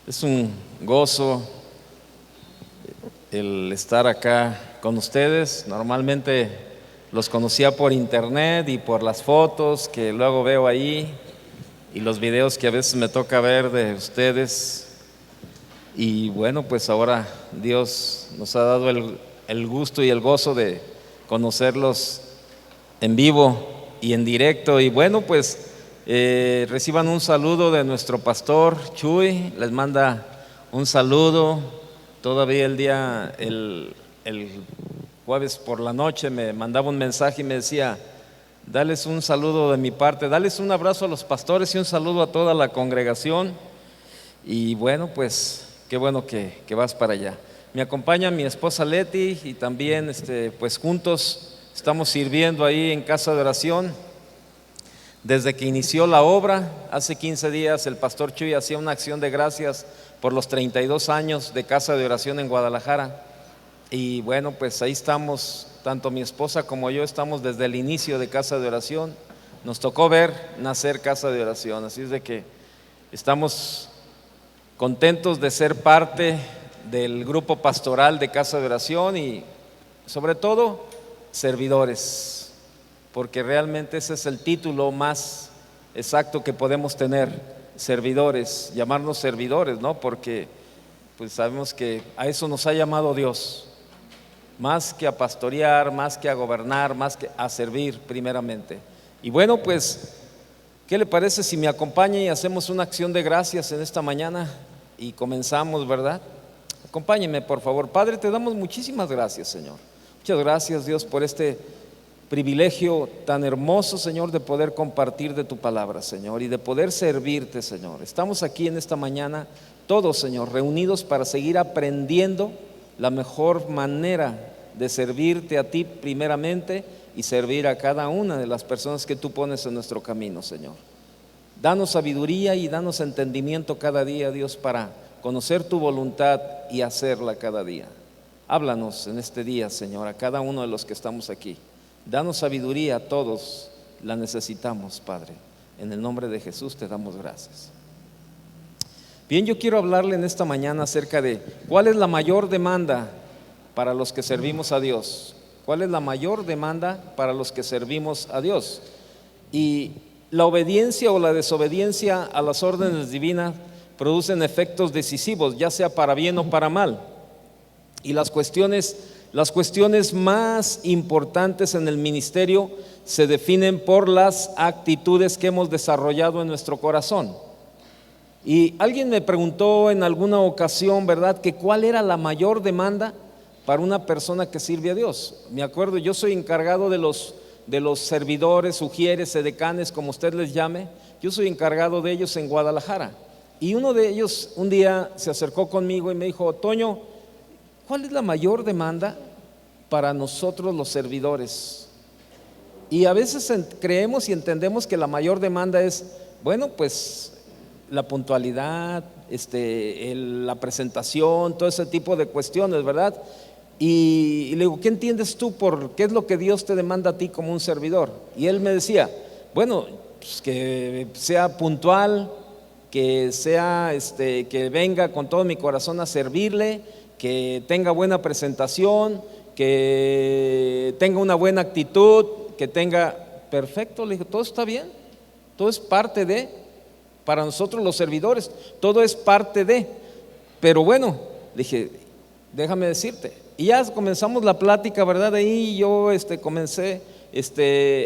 Es un gozo el estar acá con ustedes. Normalmente los conocía por internet y por las fotos que luego veo ahí y los videos que a veces me toca ver de ustedes. Y bueno, pues ahora Dios nos ha dado el gusto y el gozo de conocerlos en vivo y en directo. Y bueno, pues reciban un saludo de nuestro pastor Chuy, les manda un saludo. Todavía el jueves por la noche me mandaba un mensaje y me decía: dales un saludo de mi parte, dales un abrazo a los pastores y un saludo a toda la congregación. Y bueno, pues qué bueno que vas para allá. Me acompaña mi esposa Leti y también pues juntos estamos sirviendo ahí en Casa de Oración. Desde que inició la obra, hace 15 días, el pastor Chuy hacía una acción de gracias por los 32 años de Casa de Oración en Guadalajara. Y bueno, pues ahí estamos, tanto mi esposa como yo estamos desde el inicio de Casa de Oración. Nos tocó ver nacer Casa de Oración, así es de que estamos contentos de ser parte del grupo pastoral de Casa de Oración y sobre todo servidores, porque realmente ese es el título más exacto que podemos tener, servidores, llamarnos servidores, ¿no? Porque pues sabemos que a eso nos ha llamado Dios, más que a pastorear, más que a gobernar, más que a servir primeramente. Y bueno, pues, ¿qué le parece si me acompaña y hacemos una acción de gracias en esta mañana? Y comenzamos, ¿verdad? Acompáñenme, por favor. Padre, te damos muchísimas gracias, Señor. Muchas gracias, Dios, por este privilegio tan hermoso, Señor, de poder compartir de tu palabra, Señor, y de poder servirte, Señor. Estamos aquí en esta mañana todos, Señor, reunidos para seguir aprendiendo la mejor manera de servirte a ti primeramente y servir a cada una de las personas que tú pones en nuestro camino, Señor. Danos sabiduría y danos entendimiento cada día, Dios, para conocer tu voluntad y hacerla cada día. Háblanos en este día, Señor, a cada uno de los que estamos aquí. Danos sabiduría a todos, la necesitamos, Padre. En el nombre de Jesús te damos gracias. Bien, yo quiero hablarle en esta mañana acerca de cuál es la mayor demanda para los que servimos a Dios. ¿Cuál es la mayor demanda para los que servimos a Dios? Y la obediencia o la desobediencia a las órdenes divinas producen efectos decisivos, ya sea para bien o para mal. Y las cuestiones más importantes en el ministerio se definen por las actitudes que hemos desarrollado en nuestro corazón. Y alguien me preguntó en alguna ocasión, ¿verdad?, que cuál era la mayor demanda para una persona que sirve a Dios. Me acuerdo, yo soy encargado de los servidores, ujieres, edecanes, como usted les llame. Yo soy encargado de ellos en Guadalajara. Y uno de ellos un día se acercó conmigo y me dijo: Toño, ¿cuál es la mayor demanda para nosotros los servidores? Y a veces creemos y entendemos que la mayor demanda es, bueno, pues la puntualidad, la presentación, todo ese tipo de cuestiones, ¿verdad? Y le digo: ¿qué entiendes tú por qué es lo que Dios te demanda a ti como un servidor? Y él me decía: bueno, pues que sea puntual, que sea, que venga con todo mi corazón a servirle, que tenga buena presentación, que tenga una buena actitud, que tenga… Perfecto, le dije, todo está bien, todo es parte de, para nosotros los servidores, todo es parte de, pero bueno, le dije, déjame decirte. Y ya comenzamos la plática, ¿verdad? Ahí yo comencé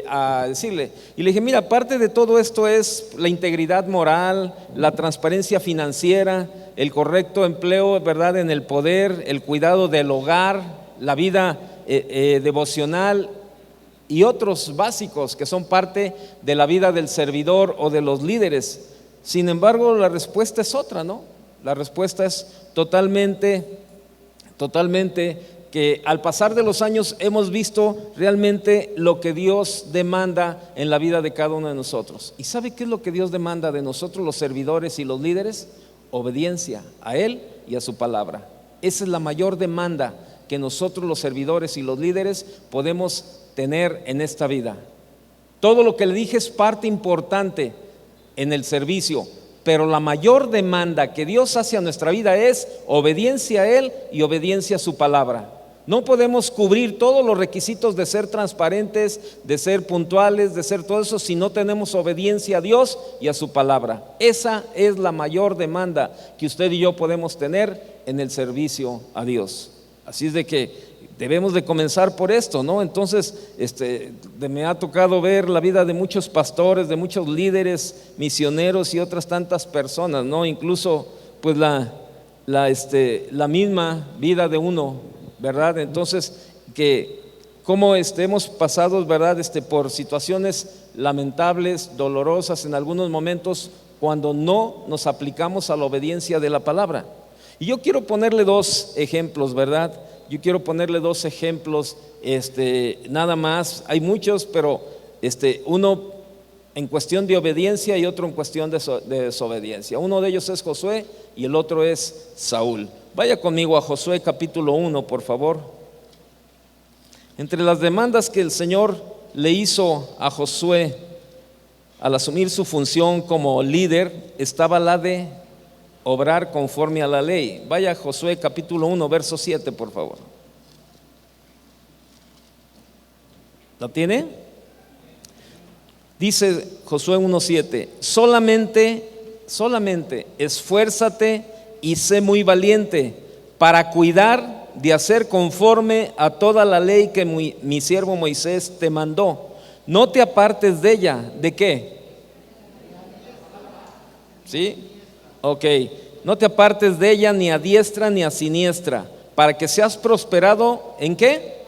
a decirle, y le dije: mira, parte de todo esto es la integridad moral, la transparencia financiera, el correcto empleo, ¿verdad?, en el poder, el cuidado del hogar, la vida devocional y otros básicos que son parte de la vida del servidor o de los líderes. Sin embargo, la respuesta es otra, ¿no? La respuesta es totalmente que al pasar de los años hemos visto realmente lo que Dios demanda en la vida de cada uno de nosotros. ¿Y sabe qué es lo que Dios demanda de nosotros los servidores y los líderes? Obediencia a Él y a su palabra. Esa es la mayor demanda que nosotros los servidores y los líderes podemos tener en esta vida. Todo lo que le dije es parte importante en el servicio, pero la mayor demanda que Dios hace a nuestra vida es obediencia a Él y obediencia a su palabra. No podemos cubrir todos los requisitos de ser transparentes, de ser puntuales, de ser todo eso, si no tenemos obediencia a Dios y a su palabra. Esa es la mayor demanda que usted y yo podemos tener en el servicio a Dios. Así es de que debemos de comenzar por esto, ¿no? Entonces, me ha tocado ver la vida de muchos pastores, de muchos líderes, misioneros y otras tantas personas, ¿no? Incluso, pues la misma vida de uno, ¿verdad? Entonces, que como hemos pasado, ¿verdad? Por situaciones lamentables, dolorosas en algunos momentos, cuando no nos aplicamos a la obediencia de la palabra. Y yo quiero ponerle dos ejemplos, ¿verdad? Yo quiero ponerle dos ejemplos, nada más. Hay muchos, pero uno en cuestión de obediencia y otro en cuestión de desobediencia. Uno de ellos es Josué y el otro es Saúl. Vaya conmigo a Josué capítulo 1, por favor. Entre las demandas que el Señor le hizo a Josué al asumir su función como líder, estaba la de obrar conforme a la ley. Vaya a Josué capítulo 1, verso 7, por favor. ¿Lo tiene? Dice Josué 1:7, solamente esfuérzate y sé muy valiente para cuidar de hacer conforme a toda la ley que mi siervo Moisés te mandó. No te apartes de ella. ¿De qué? ¿Sí? Ok. No te apartes de ella ni a diestra ni a siniestra, para que seas prosperado. ¿En qué?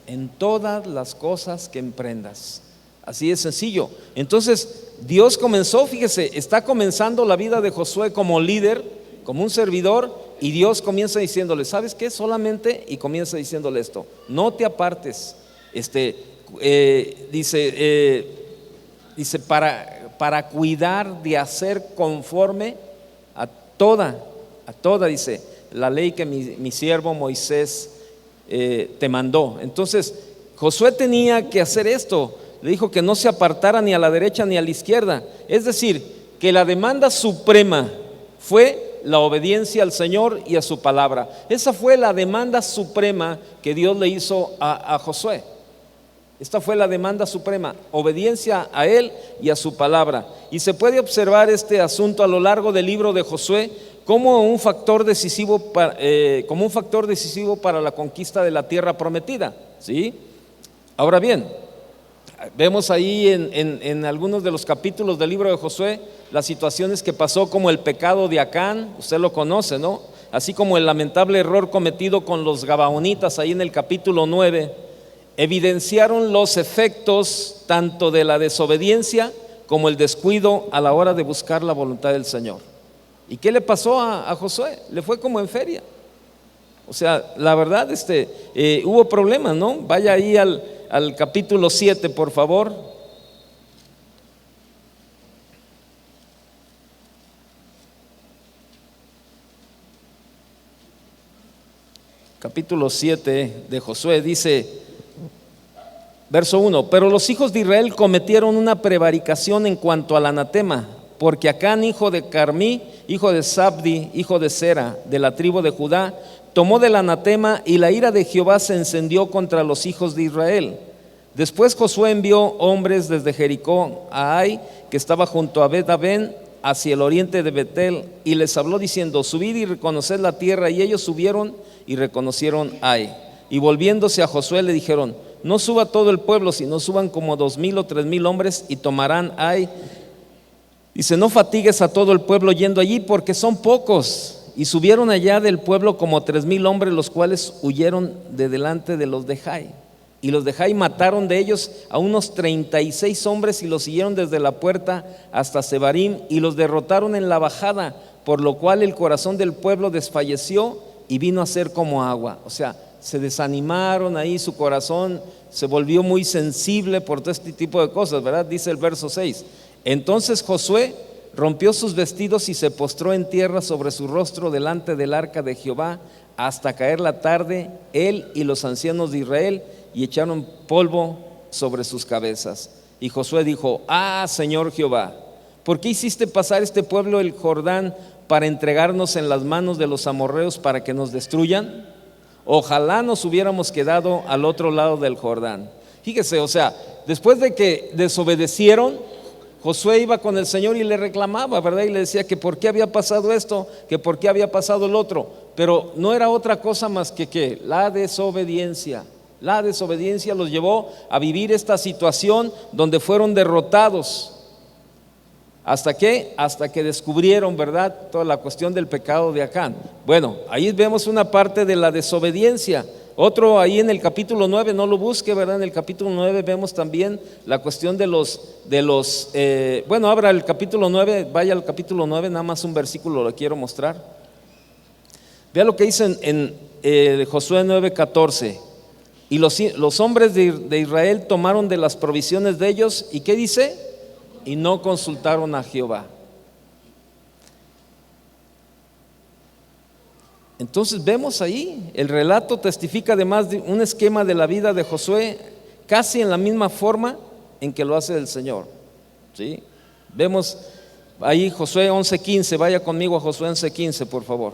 En todas las cosas que emprendas. Así de sencillo. Entonces Dios comenzó, fíjese, está comenzando la vida de Josué como líder, como un servidor, y Dios comienza diciéndole, ¿sabes qué? Solamente, y comienza diciéndole esto, no te apartes. Dice para cuidar de hacer conforme a toda, dice, la ley que mi siervo Moisés te mandó. Entonces Josué tenía que hacer esto. Le dijo que no se apartara ni a la derecha ni a la izquierda. Es decir, que la demanda suprema fue la obediencia al Señor y a su palabra. Esa fue la demanda suprema que Dios le hizo a Josué. Esta fue la demanda suprema, obediencia a Él y a su palabra. Y se puede observar este asunto a lo largo del libro de Josué como un factor decisivo para la conquista de la tierra prometida, ¿sí? Ahora bien, vemos ahí en algunos de los capítulos del libro de Josué las situaciones que pasó, como el pecado de Acán, usted lo conoce, ¿no? Así como el lamentable error cometido con los gabaonitas ahí en el capítulo 9, evidenciaron los efectos tanto de la desobediencia como el descuido a la hora de buscar la voluntad del Señor. ¿Y qué le pasó a Josué? Le fue como en feria. O sea, la verdad, hubo problemas, ¿no? Vaya ahí al capítulo 7, por favor. Capítulo 7 de Josué dice, verso 1, pero los hijos de Israel cometieron una prevaricación en cuanto al anatema, porque Acán, hijo de Carmí, hijo de Sabdi, hijo de Sera, de la tribu de Judá, tomó del anatema, y la ira de Jehová se encendió contra los hijos de Israel. Después Josué envió hombres desde Jericó a Ai, que estaba junto a Bet-Aven, hacia el oriente de Betel, y les habló diciendo, subid y reconoced la tierra. Y ellos subieron y reconocieron Ai. Y volviéndose a Josué le dijeron, no suba todo el pueblo, sino suban como 2,000 o 3,000 hombres y tomarán Ai. Dice, no fatigues a todo el pueblo yendo allí, porque son pocos. Y subieron allá del pueblo como 3,000 hombres, los cuales huyeron de delante de los de Jai. Y los de Jai mataron de ellos a unos 36 hombres y los siguieron desde la puerta hasta Sebarim y los derrotaron en la bajada, por lo cual el corazón del pueblo desfalleció y vino a ser como agua. O sea, se desanimaron ahí, su corazón se volvió muy sensible por todo este tipo de cosas, ¿verdad? Dice el verso 6. Entonces Josué rompió sus vestidos y se postró en tierra sobre su rostro delante del arca de Jehová hasta caer la tarde, él y los ancianos de Israel, y echaron polvo sobre sus cabezas. Y Josué dijo, Señor Jehová, ¿Por qué hiciste pasar este pueblo el Jordán para entregarnos en las manos de los amorreos para que nos destruyan? Ojalá nos hubiéramos quedado al otro lado del Jordán. Fíjese, o sea, después de que desobedecieron, Josué iba con el Señor y le reclamaba, ¿verdad? Y le decía que por qué había pasado esto, que por qué había pasado el otro. Pero no era otra cosa más que la desobediencia. La desobediencia los llevó a vivir esta situación donde fueron derrotados. ¿Hasta qué? Hasta que descubrieron, ¿verdad?, toda la cuestión del pecado de Acán. Bueno, ahí vemos una parte de la desobediencia. Otro ahí en el capítulo 9, no lo busque, ¿verdad? En el capítulo 9 vemos también la cuestión de los bueno, abra el capítulo 9, vaya al capítulo 9, nada más un versículo lo quiero mostrar. Vea lo que dice en Josué 9:14. Y los hombres de Israel tomaron de las provisiones de ellos, ¿y qué dice? Y no consultaron a Jehová. Entonces vemos ahí, el relato testifica además de un esquema de la vida de Josué, casi en la misma forma en que lo hace el Señor, ¿sí? Vemos ahí Josué 11:15, vaya conmigo a Josué 11:15, por favor.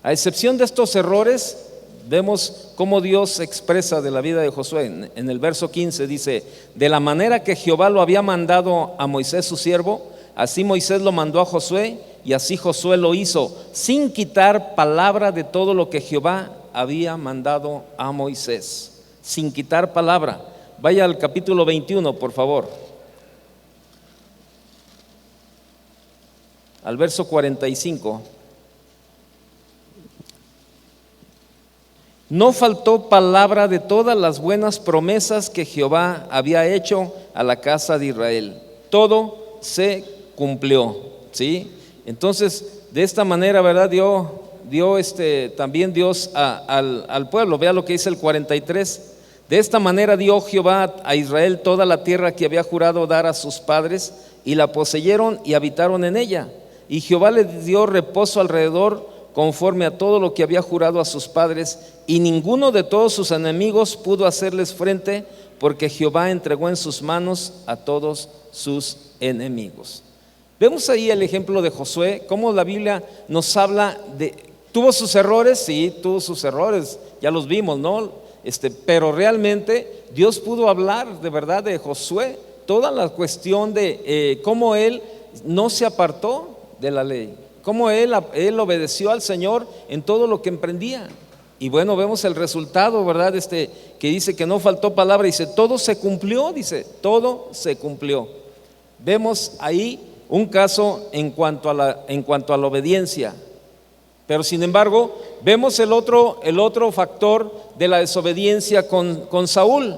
A excepción de estos errores, vemos cómo Dios se expresa de la vida de Josué. En el verso 15 dice: de la manera que Jehová lo había mandado a Moisés su siervo, así Moisés lo mandó a Josué, y así Josué lo hizo, sin quitar palabra de todo lo que Jehová había mandado a Moisés. Sin quitar palabra. Vaya al capítulo 21, por favor. Al verso 45. No faltó palabra de todas las buenas promesas que Jehová había hecho a la casa de Israel. Todo se cumplió, ¿sí? Entonces, de esta manera, ¿verdad? Dio también Dios al pueblo. Vea lo que dice el 43. De esta manera dio Jehová a Israel toda la tierra que había jurado dar a sus padres, y la poseyeron y habitaron en ella. Y Jehová les dio reposo alrededor, conforme a todo lo que había jurado a sus padres, y ninguno de todos sus enemigos pudo hacerles frente, porque Jehová entregó en sus manos a todos sus enemigos. Vemos ahí el ejemplo de Josué, cómo la Biblia nos habla de, ¿tuvo sus errores? Sí, tuvo sus errores, ya los vimos, ¿no? Pero realmente Dios pudo hablar de verdad de Josué, toda la cuestión de cómo él no se apartó de la ley, cómo él obedeció al Señor en todo lo que emprendía. Y bueno, vemos el resultado, ¿verdad? Que dice que no faltó palabra, dice, todo se cumplió, dice, todo se cumplió. Vemos ahí un caso en cuanto a la obediencia. Pero sin embargo, vemos el otro factor de la desobediencia con Saúl.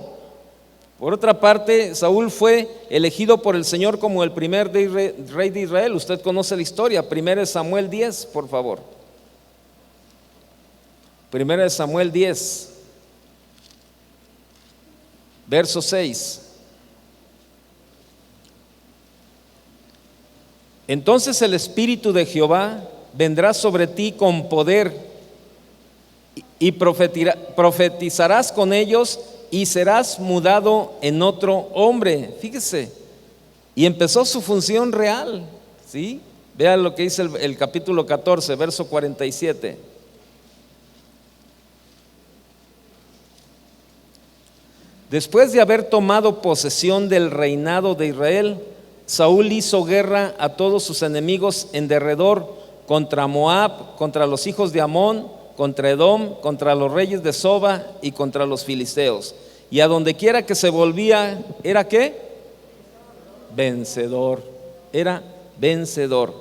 Por otra parte, Saúl fue elegido por el Señor como el primer rey de Israel. Usted conoce la historia. 1 Samuel 10, por favor. 1 Samuel 10, verso 6. Entonces el Espíritu de Jehová vendrá sobre ti con poder, y profetizarás con ellos, y serás mudado en otro hombre. Fíjese, y empezó su función real, ¿sí? Vean lo que dice el capítulo 14, verso 47. Después de haber tomado posesión del reinado de Israel, Saúl hizo guerra a todos sus enemigos en derredor, contra Moab, contra los hijos de Amón, contra Edom, contra los reyes de Soba y contra los filisteos. Y a donde quiera que se volvía, ¿era qué? Vencedor. Era vencedor.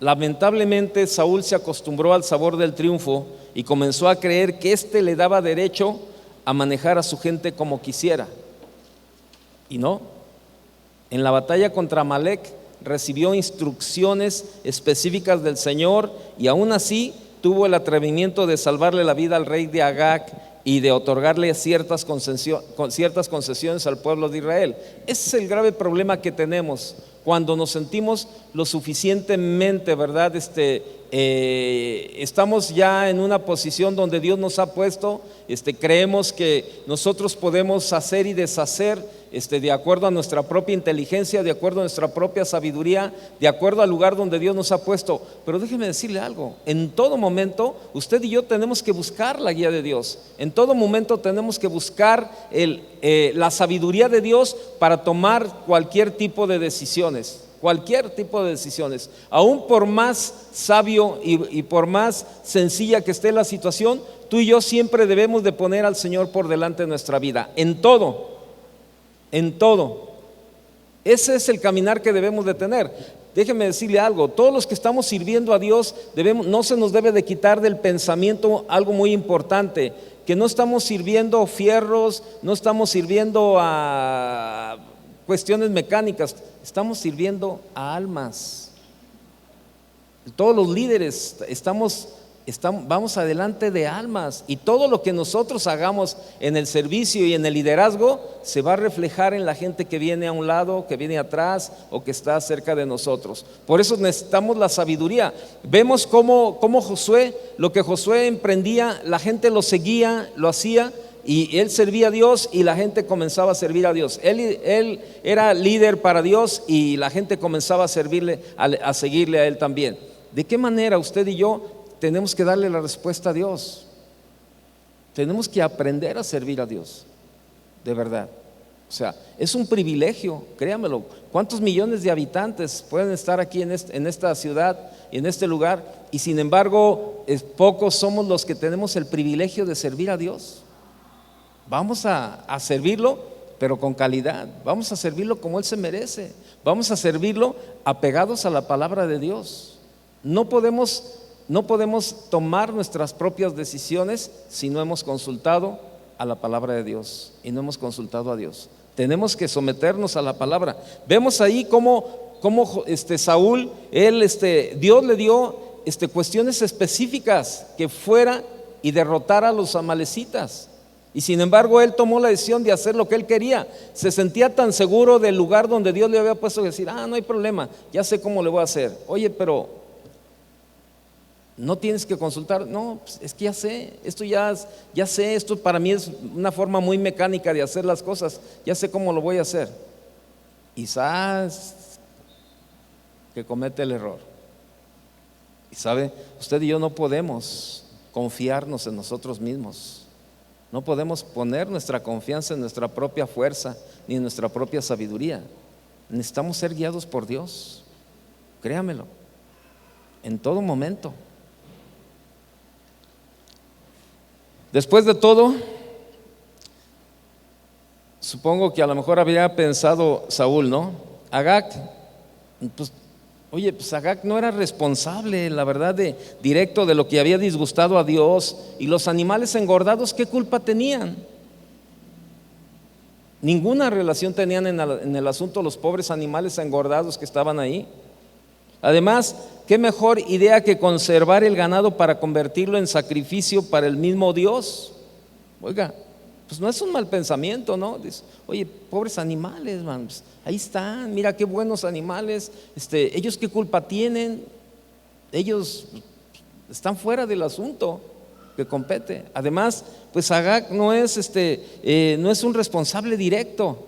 Lamentablemente Saúl se acostumbró al sabor del triunfo y comenzó a creer que le daba derecho a manejar a su gente como quisiera. Y no. En la batalla contra Amalek recibió instrucciones específicas del Señor, y aún así tuvo el atrevimiento de salvarle la vida al rey de Agag y de otorgarle ciertas concesiones al pueblo de Israel. Ese es el grave problema que tenemos cuando nos sentimos lo suficientemente, ¿verdad?, estamos ya en una posición donde Dios nos ha puesto, creemos que nosotros podemos hacer y deshacer de acuerdo a nuestra propia inteligencia, de acuerdo a nuestra propia sabiduría, de acuerdo al lugar donde Dios nos ha puesto. Pero déjeme decirle algo, en todo momento usted y yo tenemos que buscar la guía de Dios, en todo momento tenemos que buscar la sabiduría de Dios para tomar cualquier tipo de decisiones. Cualquier tipo de decisiones, aún por más sabio y por más sencilla que esté la situación, tú y yo siempre debemos de poner al Señor por delante de nuestra vida, en todo, en todo. Ese es el caminar que debemos de tener. Déjeme decirle algo, todos los que estamos sirviendo a Dios, no se nos debe de quitar del pensamiento algo muy importante, que no estamos sirviendo fierros, no estamos sirviendo a cuestiones mecánicas, estamos sirviendo a almas. Todos los líderes vamos adelante de almas, y todo lo que nosotros hagamos en el servicio y en el liderazgo se va a reflejar en la gente que viene a un lado, que viene atrás o que está cerca de nosotros. Por eso necesitamos la sabiduría. Vemos cómo Josué, lo que Josué emprendía, la gente lo seguía, lo hacía, y él servía a Dios y la gente comenzaba a servir a Dios. Él era líder para Dios y la gente comenzaba a servirle, a seguirle a él también. ¿De qué manera usted y yo tenemos que darle la respuesta a Dios? Tenemos que aprender a servir a Dios, de verdad. O sea, es un privilegio, créamelo. ¿Cuántos millones de habitantes pueden estar aquí en esta ciudad y en este lugar? Y sin embargo, pocos somos los que tenemos el privilegio de servir a Dios. Vamos a servirlo, pero con calidad. Vamos a servirlo como Él se merece. Vamos a servirlo apegados a la palabra de Dios. No podemos tomar nuestras propias decisiones si no hemos consultado a la palabra de Dios y no hemos consultado a Dios. Tenemos que someternos a la palabra. Vemos ahí cómo Saúl, Dios le dio cuestiones específicas, que fuera y derrotara a los amalecitas. Y sin embargo él tomó la decisión de hacer lo que él quería. Se sentía tan seguro del lugar donde Dios le había puesto, decir, no hay problema, ya sé cómo le voy a hacer. Oye, pero no tienes que consultar. No, pues es que ya sé, esto para mí es una forma muy mecánica de hacer las cosas, ya sé cómo lo voy a hacer. Y sabes que comete el error. Y sabe, usted y yo no podemos confiarnos en nosotros mismos. No podemos poner nuestra confianza en nuestra propia fuerza ni en nuestra propia sabiduría. Necesitamos ser guiados por Dios, créamelo, en todo momento. Después de todo, supongo que a lo mejor había pensado Saúl, ¿no? Agag, pues Agag no era responsable, la verdad, directo de lo que había disgustado a Dios. Y los animales engordados, ¿qué culpa tenían? Ninguna relación tenían en el asunto los pobres animales engordados que estaban ahí. Además, qué mejor idea que conservar el ganado para convertirlo en sacrificio para el mismo Dios. Oiga, pues no es un mal pensamiento, ¿no? Dice, oye, pobres animales, man, pues ahí están, mira qué buenos animales, ellos qué culpa tienen, ellos están fuera del asunto que compete. Además, pues Agag no es un responsable directo.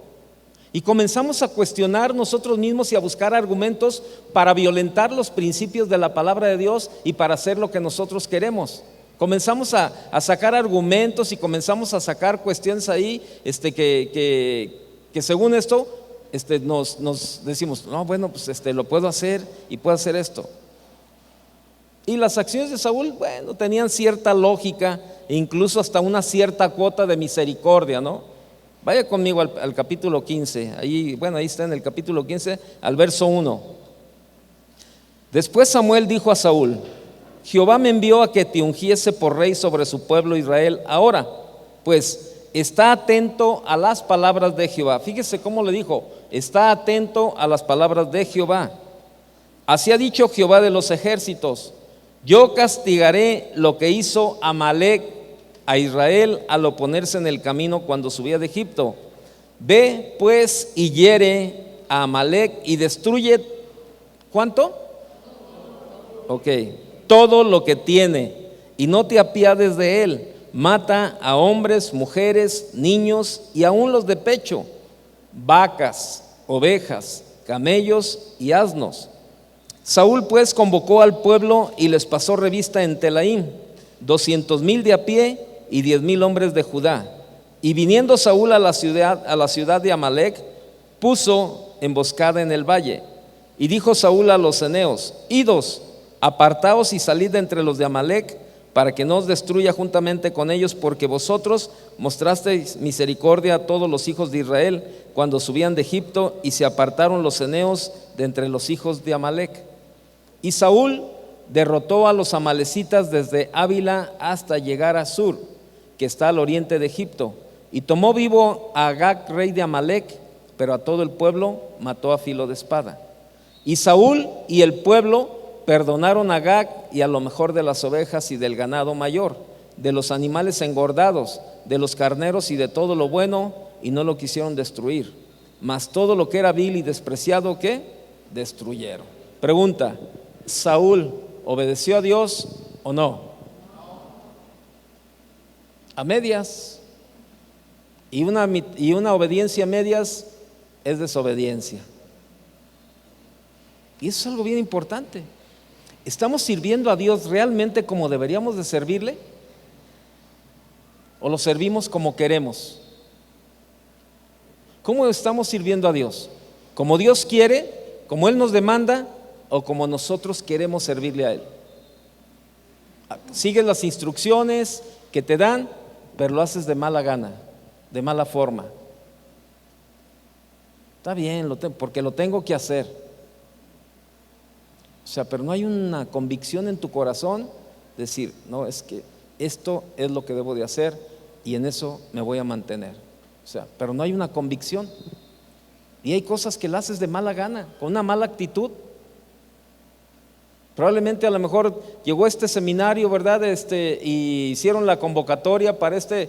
Y comenzamos a cuestionar nosotros mismos y a buscar argumentos para violentar los principios de la palabra de Dios y para hacer lo que nosotros queremos. Comenzamos a sacar argumentos y comenzamos a sacar cuestiones ahí que según esto nos decimos, no, bueno, pues lo puedo hacer y puedo hacer esto. Y las acciones de Saúl, bueno, tenían cierta lógica e incluso hasta una cierta cuota de misericordia, ¿no? Vaya conmigo al capítulo 15, ahí está en el capítulo 15, al verso 1. Después Samuel dijo a Saúl: Jehová me envió a que te ungiese por rey sobre su pueblo Israel. Ahora, pues, está atento a las palabras de Jehová. Fíjese cómo le dijo: está atento a las palabras de Jehová. Así ha dicho Jehová de los ejércitos: yo castigaré lo que hizo Amalec a Israel al oponerse en el camino cuando subía de Egipto. Ve pues y hiere a Amalec y destruye, ¿cuánto? Ok, todo lo que tiene, y no te apiades de él. Mata a hombres, mujeres, niños y aun los de pecho, vacas, ovejas, camellos y asnos. Saúl pues convocó al pueblo y les pasó revista en Telaim, 200,000 de a pie y 10,000 hombres de Judá. Y viniendo Saúl a la ciudad de Amalec, puso emboscada en el valle. Y dijo Saúl a los ceneos: idos, apartaos y salid de entre los de Amalec, para que no os destruya juntamente con ellos, porque vosotros mostrasteis misericordia a todos los hijos de Israel cuando subían de Egipto, y se apartaron los ceneos de entre los hijos de Amalec. Y Saúl derrotó a los amalecitas desde Ávila hasta llegar a Sur, que está al oriente de Egipto, y tomó vivo a Agag, rey de Amalec, pero a todo el pueblo mató a filo de espada. Y Saúl y el pueblo perdonaron a Agag y a lo mejor de las ovejas y del ganado mayor, de los animales engordados, de los carneros y de todo lo bueno, y no lo quisieron destruir. Mas todo lo que era vil y despreciado, ¿qué? Destruyeron. Pregunta: ¿Saúl obedeció a Dios o no? A medias. Y una obediencia a medias es desobediencia. Y eso es algo bien importante. ¿Estamos sirviendo a Dios realmente como deberíamos de servirle? ¿O lo servimos como queremos? ¿Cómo estamos sirviendo a Dios? ¿Como Dios quiere? ¿Como Él nos demanda? ¿O como nosotros queremos servirle a Él? Sigues las instrucciones que te dan, pero lo haces de mala gana, de mala forma. Está bien, porque lo tengo que hacer. O sea, pero no hay una convicción en tu corazón, decir: no, es que esto es lo que debo de hacer y en eso me voy a mantener. O sea, pero no hay una convicción. Y hay cosas que las haces de mala gana, con una mala actitud. Probablemente a lo mejor llegó este seminario, ¿verdad? Y hicieron la convocatoria para este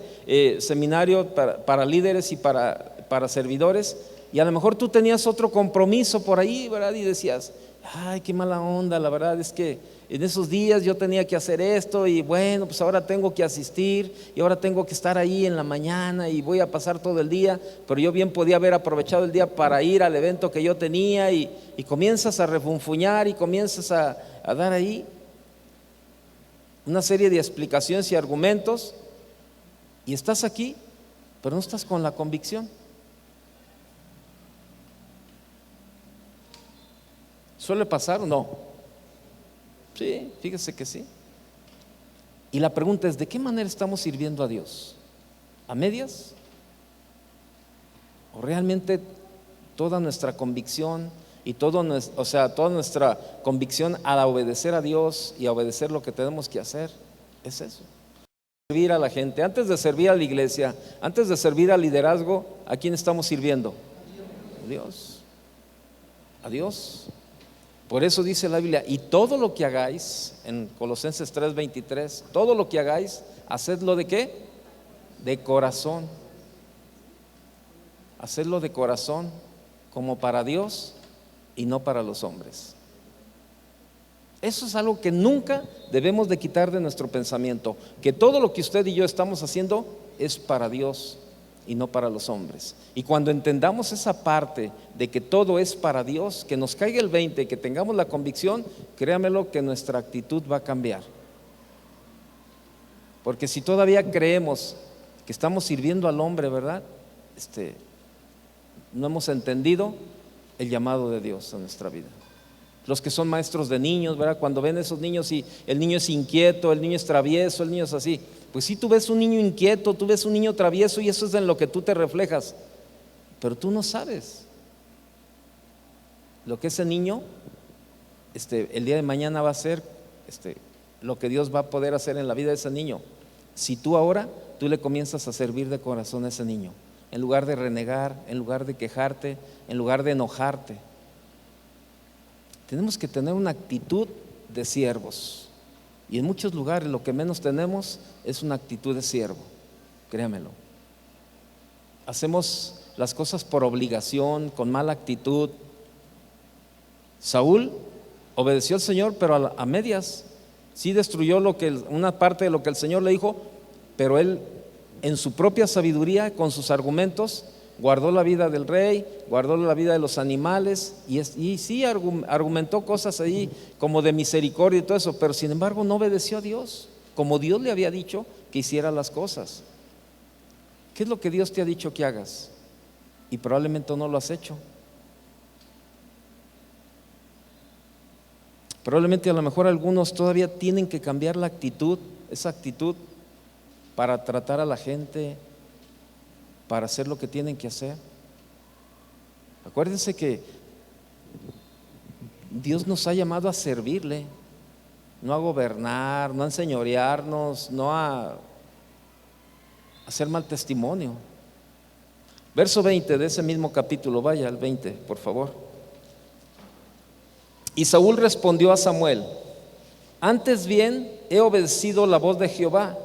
seminario para líderes y para servidores, y a lo mejor tú tenías otro compromiso por ahí, ¿verdad? Y decías: ay, qué mala onda, la verdad es que en esos días yo tenía que hacer esto, y bueno, pues ahora tengo que asistir, y ahora tengo que estar ahí en la mañana, y voy a pasar todo el día, pero yo bien podía haber aprovechado el día para ir al evento que yo tenía, y comienzas a refunfuñar y comienzas a dar ahí una serie de explicaciones y argumentos, y estás aquí, pero no estás con la convicción. ¿Suele pasar o no? Sí, fíjese que sí. Y la pregunta es: ¿de qué manera estamos sirviendo a Dios? ¿A medias? ¿O realmente toda nuestra convicción y toda nuestra convicción a obedecer a Dios y a obedecer lo que tenemos que hacer es eso? Servir a la gente. Antes de servir a la iglesia, antes de servir al liderazgo, ¿a quién estamos sirviendo? A Dios. A Dios. Por eso dice la Biblia: y todo lo que hagáis, en Colosenses 3:23, todo lo que hagáis, hacedlo ¿de qué? De corazón. Hacedlo de corazón, como para Dios y no para los hombres. Eso es algo que nunca debemos de quitar de nuestro pensamiento, que todo lo que usted y yo estamos haciendo es para Dios y no para los hombres. Y cuando entendamos esa parte de que todo es para Dios, que nos caiga el 20, que tengamos la convicción, créamelo que nuestra actitud va a cambiar. Porque si todavía creemos que estamos sirviendo al hombre, ¿verdad? No hemos entendido el llamado de Dios a nuestra vida. Los que son maestros de niños, ¿verdad? Cuando ven esos niños y el niño es inquieto, el niño es travieso, el niño es así. Pues sí, tú ves un niño inquieto, tú ves un niño travieso, y eso es en lo que tú te reflejas. Pero tú no sabes lo que ese niño el día de mañana va a ser, lo que Dios va a poder hacer en la vida de ese niño. Si tú le comienzas a servir de corazón a ese niño, en lugar de renegar, en lugar de quejarte, en lugar de enojarte. Tenemos que tener una actitud de siervos, y en muchos lugares lo que menos tenemos es una actitud de siervo, créamelo. Hacemos las cosas por obligación, con mala actitud. Saúl obedeció al Señor, pero a medias. Sí destruyó una parte de lo que el Señor le dijo, pero él en su propia sabiduría, con sus argumentos, guardó la vida del rey, guardó la vida de los animales y sí argumentó cosas ahí como de misericordia y todo eso, pero sin embargo no obedeció a Dios, como Dios le había dicho que hiciera las cosas. ¿Qué es lo que Dios te ha dicho que hagas? Y probablemente no lo has hecho. Probablemente a lo mejor algunos todavía tienen que cambiar la actitud, esa actitud para tratar a la gente, para hacer lo que tienen que hacer. Acuérdense que Dios nos ha llamado a servirle, no a gobernar, no a enseñorearnos, no a hacer mal testimonio. Verso 20 de ese mismo capítulo, vaya al 20, por favor. Y Saúl respondió a Samuel: antes bien he obedecido la voz de Jehová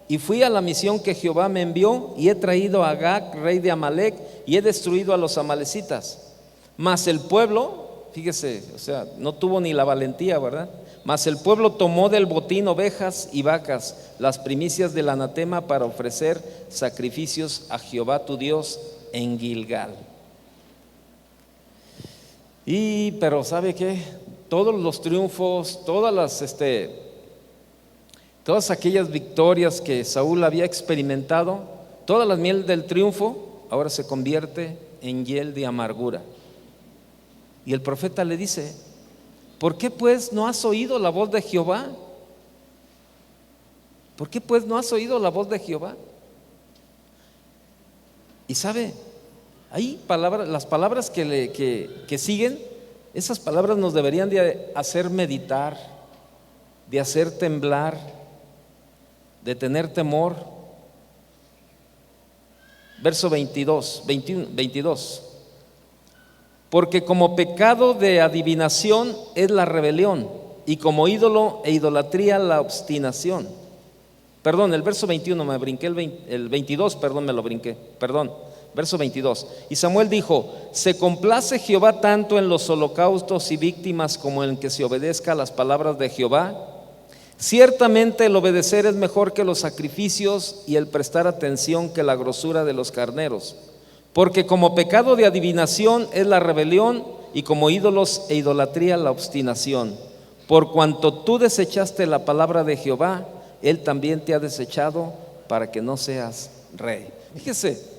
y fui a la misión que Jehová me envió, y he traído a Agag, rey de Amalec, y he destruido a los amalecitas. Mas el pueblo, fíjese, o sea, no tuvo ni la valentía, ¿verdad? Mas el pueblo tomó del botín ovejas y vacas, las primicias del anatema, para ofrecer sacrificios a Jehová tu Dios en Gilgal. Pero ¿sabe qué? Todos los triunfos, todas aquellas victorias que Saúl había experimentado, toda la miel del triunfo ahora se convierte en hiel de amargura. Y el profeta le dice: ¿por qué pues no has oído la voz de Jehová? ¿Por qué pues no has oído la voz de Jehová? Y sabe, hay palabras, las palabras que siguen, esas palabras nos deberían de hacer meditar, de hacer temblar, de tener temor. Verso 22. Porque como pecado de adivinación es la rebelión, y como ídolo e idolatría la obstinación. Perdón, el verso 21 me brinqué, el 22, perdón, me lo brinqué, perdón. Verso 22. Y Samuel dijo: ¿se complace Jehová tanto en los holocaustos y víctimas como en que se obedezca a las palabras de Jehová? Ciertamente el obedecer es mejor que los sacrificios, y el prestar atención que la grosura de los carneros. Porque como pecado de adivinación es la rebelión, y como ídolos e idolatría la obstinación. Por cuanto tú desechaste la palabra de Jehová, Él también te ha desechado para que no seas rey. Fíjese,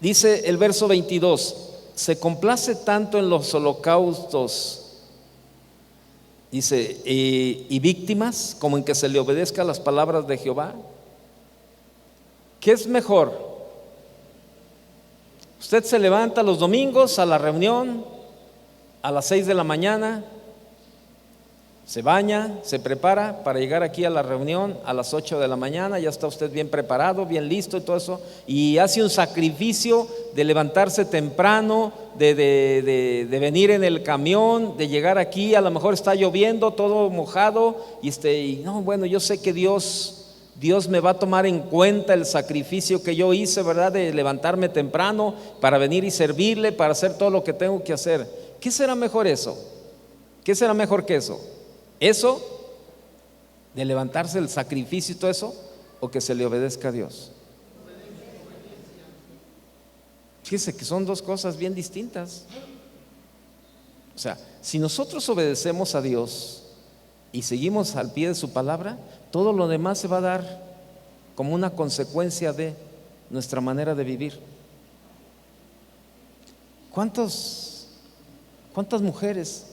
dice el verso 22: se complace tanto en los holocaustos, dice, y víctimas, como en que se le obedezca las palabras de Jehová. ¿Qué es mejor? Usted se levanta los domingos a la reunión a las 6 de la mañana, se baña, se prepara para llegar aquí a la reunión a las 8 de la mañana, ya está usted bien preparado, bien listo y todo eso, y hace un sacrificio de levantarse temprano, de venir en el camión, de llegar aquí, a lo mejor está lloviendo, todo mojado, y no, bueno, yo sé que Dios me va a tomar en cuenta el sacrificio que yo hice, ¿verdad? De levantarme temprano para venir y servirle, para hacer todo lo que tengo que hacer. ¿Qué será mejor eso? ¿Qué será mejor que eso? ¿Eso de levantarse el sacrificio y todo eso, o que se le obedezca a Dios? Fíjese que son dos cosas bien distintas. O sea, si nosotros obedecemos a Dios y seguimos al pie de su palabra, todo lo demás se va a dar como una consecuencia de nuestra manera de vivir. ¿Cuántas mujeres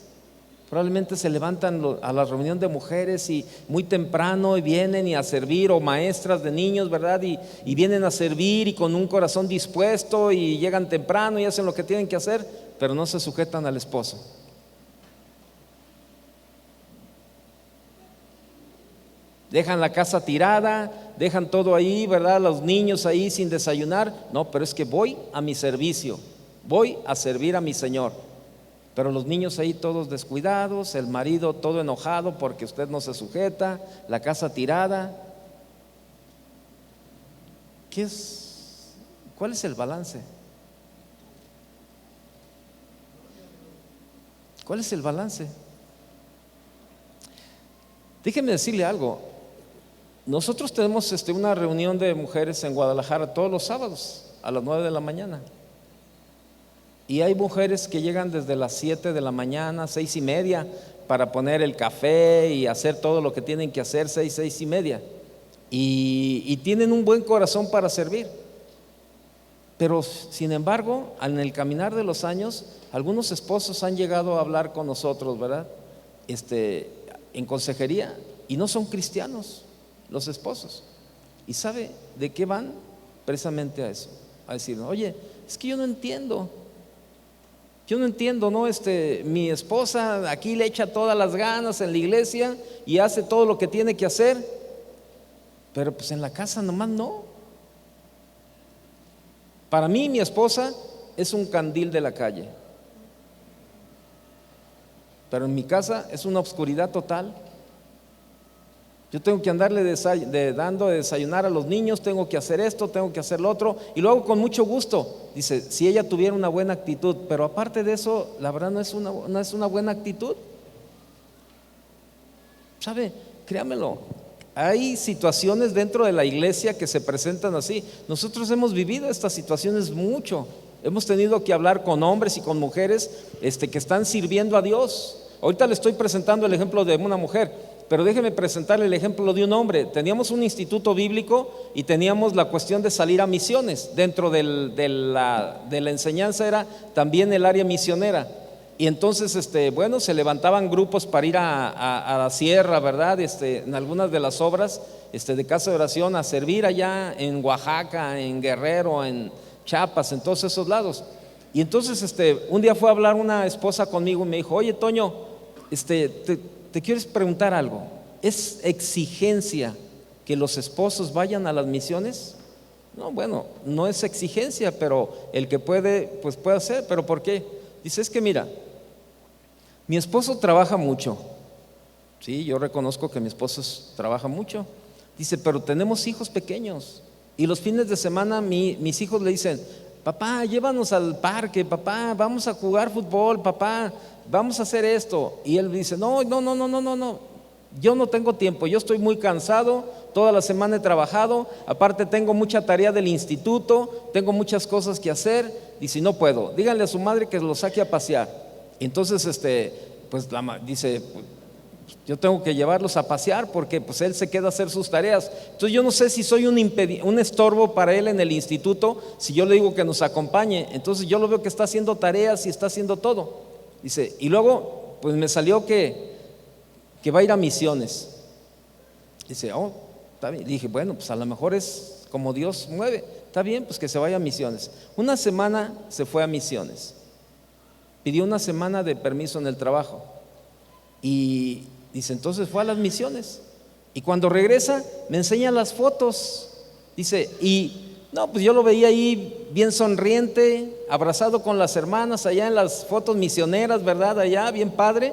probablemente se levantan a la reunión de mujeres y muy temprano y vienen y a servir, o maestras de niños, ¿verdad? Y vienen a servir y con un corazón dispuesto, y llegan temprano y hacen lo que tienen que hacer, pero no se sujetan al esposo? Dejan la casa tirada, dejan todo ahí, ¿verdad? Los niños ahí sin desayunar. No, pero es que voy a mi servicio, voy a servir a mi Señor. Pero los niños ahí todos descuidados, el marido todo enojado porque usted no se sujeta, la casa tirada. ¿Cuál es el balance? ¿Cuál es el balance? Déjeme decirle algo. Nosotros tenemos una reunión de mujeres en Guadalajara todos los sábados a las 9 de la mañana. Y hay mujeres que llegan desde las 7 de la mañana, 6:30, para poner el café y hacer todo lo que tienen que hacer, 6:30. Y tienen un buen corazón para servir. Pero sin embargo, en el caminar de los años, algunos esposos han llegado a hablar con nosotros, ¿verdad? En consejería, y no son cristianos los esposos. ¿Y sabe de qué van? Precisamente a eso, a decir, oye, es que yo no entiendo, ¿no? Mi esposa aquí le echa todas las ganas en la iglesia y hace todo lo que tiene que hacer, pero pues en la casa nomás no. Para mí mi esposa es un candil de la calle, pero en mi casa es una oscuridad total. Yo tengo que andarle dando de desayunar a los niños, tengo que hacer esto, tengo que hacer lo otro, y lo hago con mucho gusto. Dice, si ella tuviera una buena actitud, pero aparte de eso, la verdad no es una buena actitud. ¿Sabe? Créamelo, hay situaciones dentro de la iglesia que se presentan así. Nosotros hemos vivido estas situaciones mucho. Hemos tenido que hablar con hombres y con mujeres que están sirviendo a Dios. Ahorita le estoy presentando el ejemplo de una mujer, pero déjeme presentarle el ejemplo de un hombre. Teníamos un instituto bíblico y teníamos la cuestión de salir a misiones. Dentro de la enseñanza era también el área misionera. Y entonces, se levantaban grupos para ir a la sierra, ¿verdad? En algunas de las obras de casa de oración, a servir allá en Oaxaca, en Guerrero, en Chiapas, en todos esos lados. Y entonces, un día fue a hablar una esposa conmigo y me dijo, oye, Toño, te quiero preguntar algo. ¿Es exigencia que los esposos vayan a las misiones? No, bueno, no es exigencia, pero el que puede, pues puede hacer. ¿Pero por qué? Dice, es que mira, mi esposo trabaja mucho. Sí, yo reconozco que mi esposo trabaja mucho. Dice, pero tenemos hijos pequeños. Y los fines de semana mis hijos le dicen, papá, llévanos al parque, papá, vamos a jugar fútbol, papá, vamos a hacer esto. Y él dice, no, yo no tengo tiempo, yo estoy muy cansado, toda la semana he trabajado, aparte tengo mucha tarea del instituto, tengo muchas cosas que hacer. Dice, no puedo, díganle a su madre que lo saque a pasear. Entonces, dice, yo tengo que llevarlos a pasear porque pues él se queda a hacer sus tareas. Entonces yo no sé si soy un estorbo para él en el instituto si yo le digo que nos acompañe. Entonces yo lo veo que está haciendo tareas y está haciendo todo. Dice, y luego pues me salió que va a ir a misiones. Dice, oh, está bien. Dije, bueno, pues a lo mejor es como Dios mueve. Está bien, pues que se vaya a misiones. Una semana se fue a misiones. Pidió una semana de permiso en el trabajo. Y dice, entonces fue a las misiones. Y cuando regresa, me enseña las fotos. Dice, y no, pues yo lo veía ahí bien sonriente, abrazado con las hermanas allá en las fotos misioneras, ¿verdad? Allá, bien padre.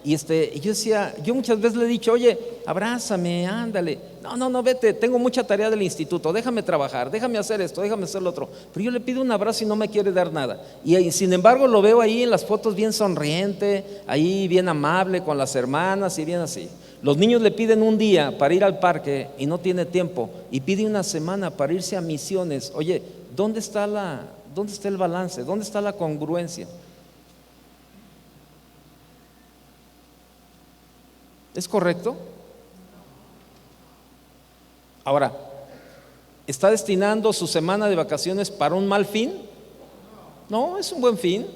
Y yo decía, yo muchas veces le he dicho, oye, abrázame, ándale. No, vete, tengo mucha tarea del instituto, déjame trabajar, déjame hacer esto, déjame hacer lo otro. Pero yo le pido un abrazo y no me quiere dar nada. Y sin embargo lo veo ahí en las fotos bien sonriente, ahí bien amable con las hermanas y bien así. Los niños le piden un día para ir al parque y no tiene tiempo, y pide una semana para irse a misiones. Oye, ¿dónde está el balance? ¿Dónde está la congruencia? ¿Es correcto? Ahora, ¿está destinando su semana de vacaciones para un mal fin? No, es un buen fin.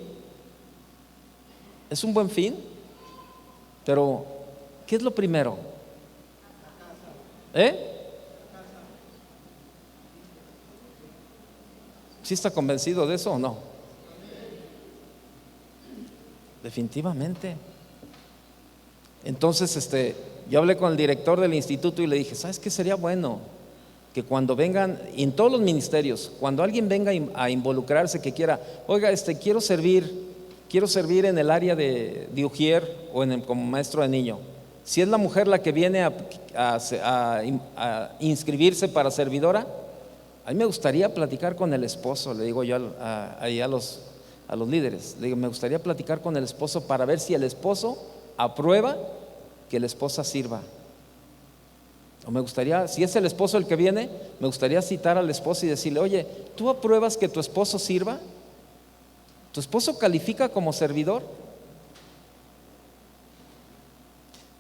Es un buen fin. Pero, ¿qué es lo primero? ¿Sí está convencido de eso o no? Definitivamente. Entonces, yo hablé con el director del instituto y le dije, ¿sabes qué sería bueno? Que cuando vengan, y en todos los ministerios, cuando alguien venga a involucrarse, que quiera, oiga, quiero servir en el área de Ujier o como maestro de niño. Si es la mujer la que viene a inscribirse para servidora, a mí me gustaría platicar con el esposo, le digo yo a los líderes, le digo, me gustaría platicar con el esposo para ver si el esposo aprueba que la esposa sirva. O me gustaría, si es el esposo el que viene, me gustaría citar al esposo y decirle: oye, ¿tú apruebas que tu esposo sirva? ¿Tu esposo califica como servidor?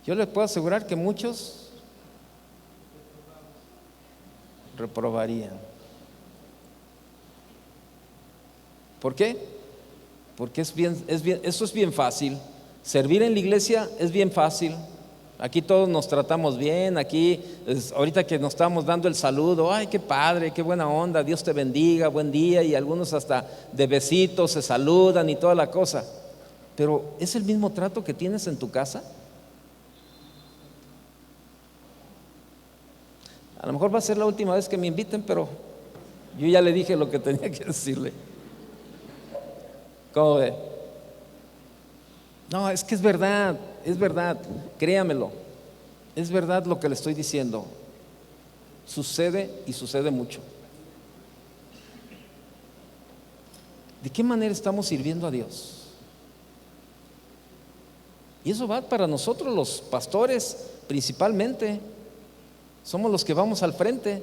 Yo le puedo asegurar que muchos reprobarían. ¿Por qué? Porque eso es bien fácil. Servir en la iglesia es bien fácil. Aquí todos nos tratamos bien. Aquí, ahorita que nos estamos dando el saludo, ay, qué padre, qué buena onda, Dios te bendiga, buen día. Y algunos hasta de besitos se saludan y toda la cosa. Pero ¿es el mismo trato que tienes en tu casa? A lo mejor va a ser la última vez que me inviten, pero yo ya le dije lo que tenía que decirle. ¿Cómo ve? No, es que es verdad, créamelo, es verdad lo que le estoy diciendo. Sucede y sucede mucho. ¿De qué manera estamos sirviendo a Dios? Y eso va para nosotros los pastores principalmente. Somos los que vamos al frente.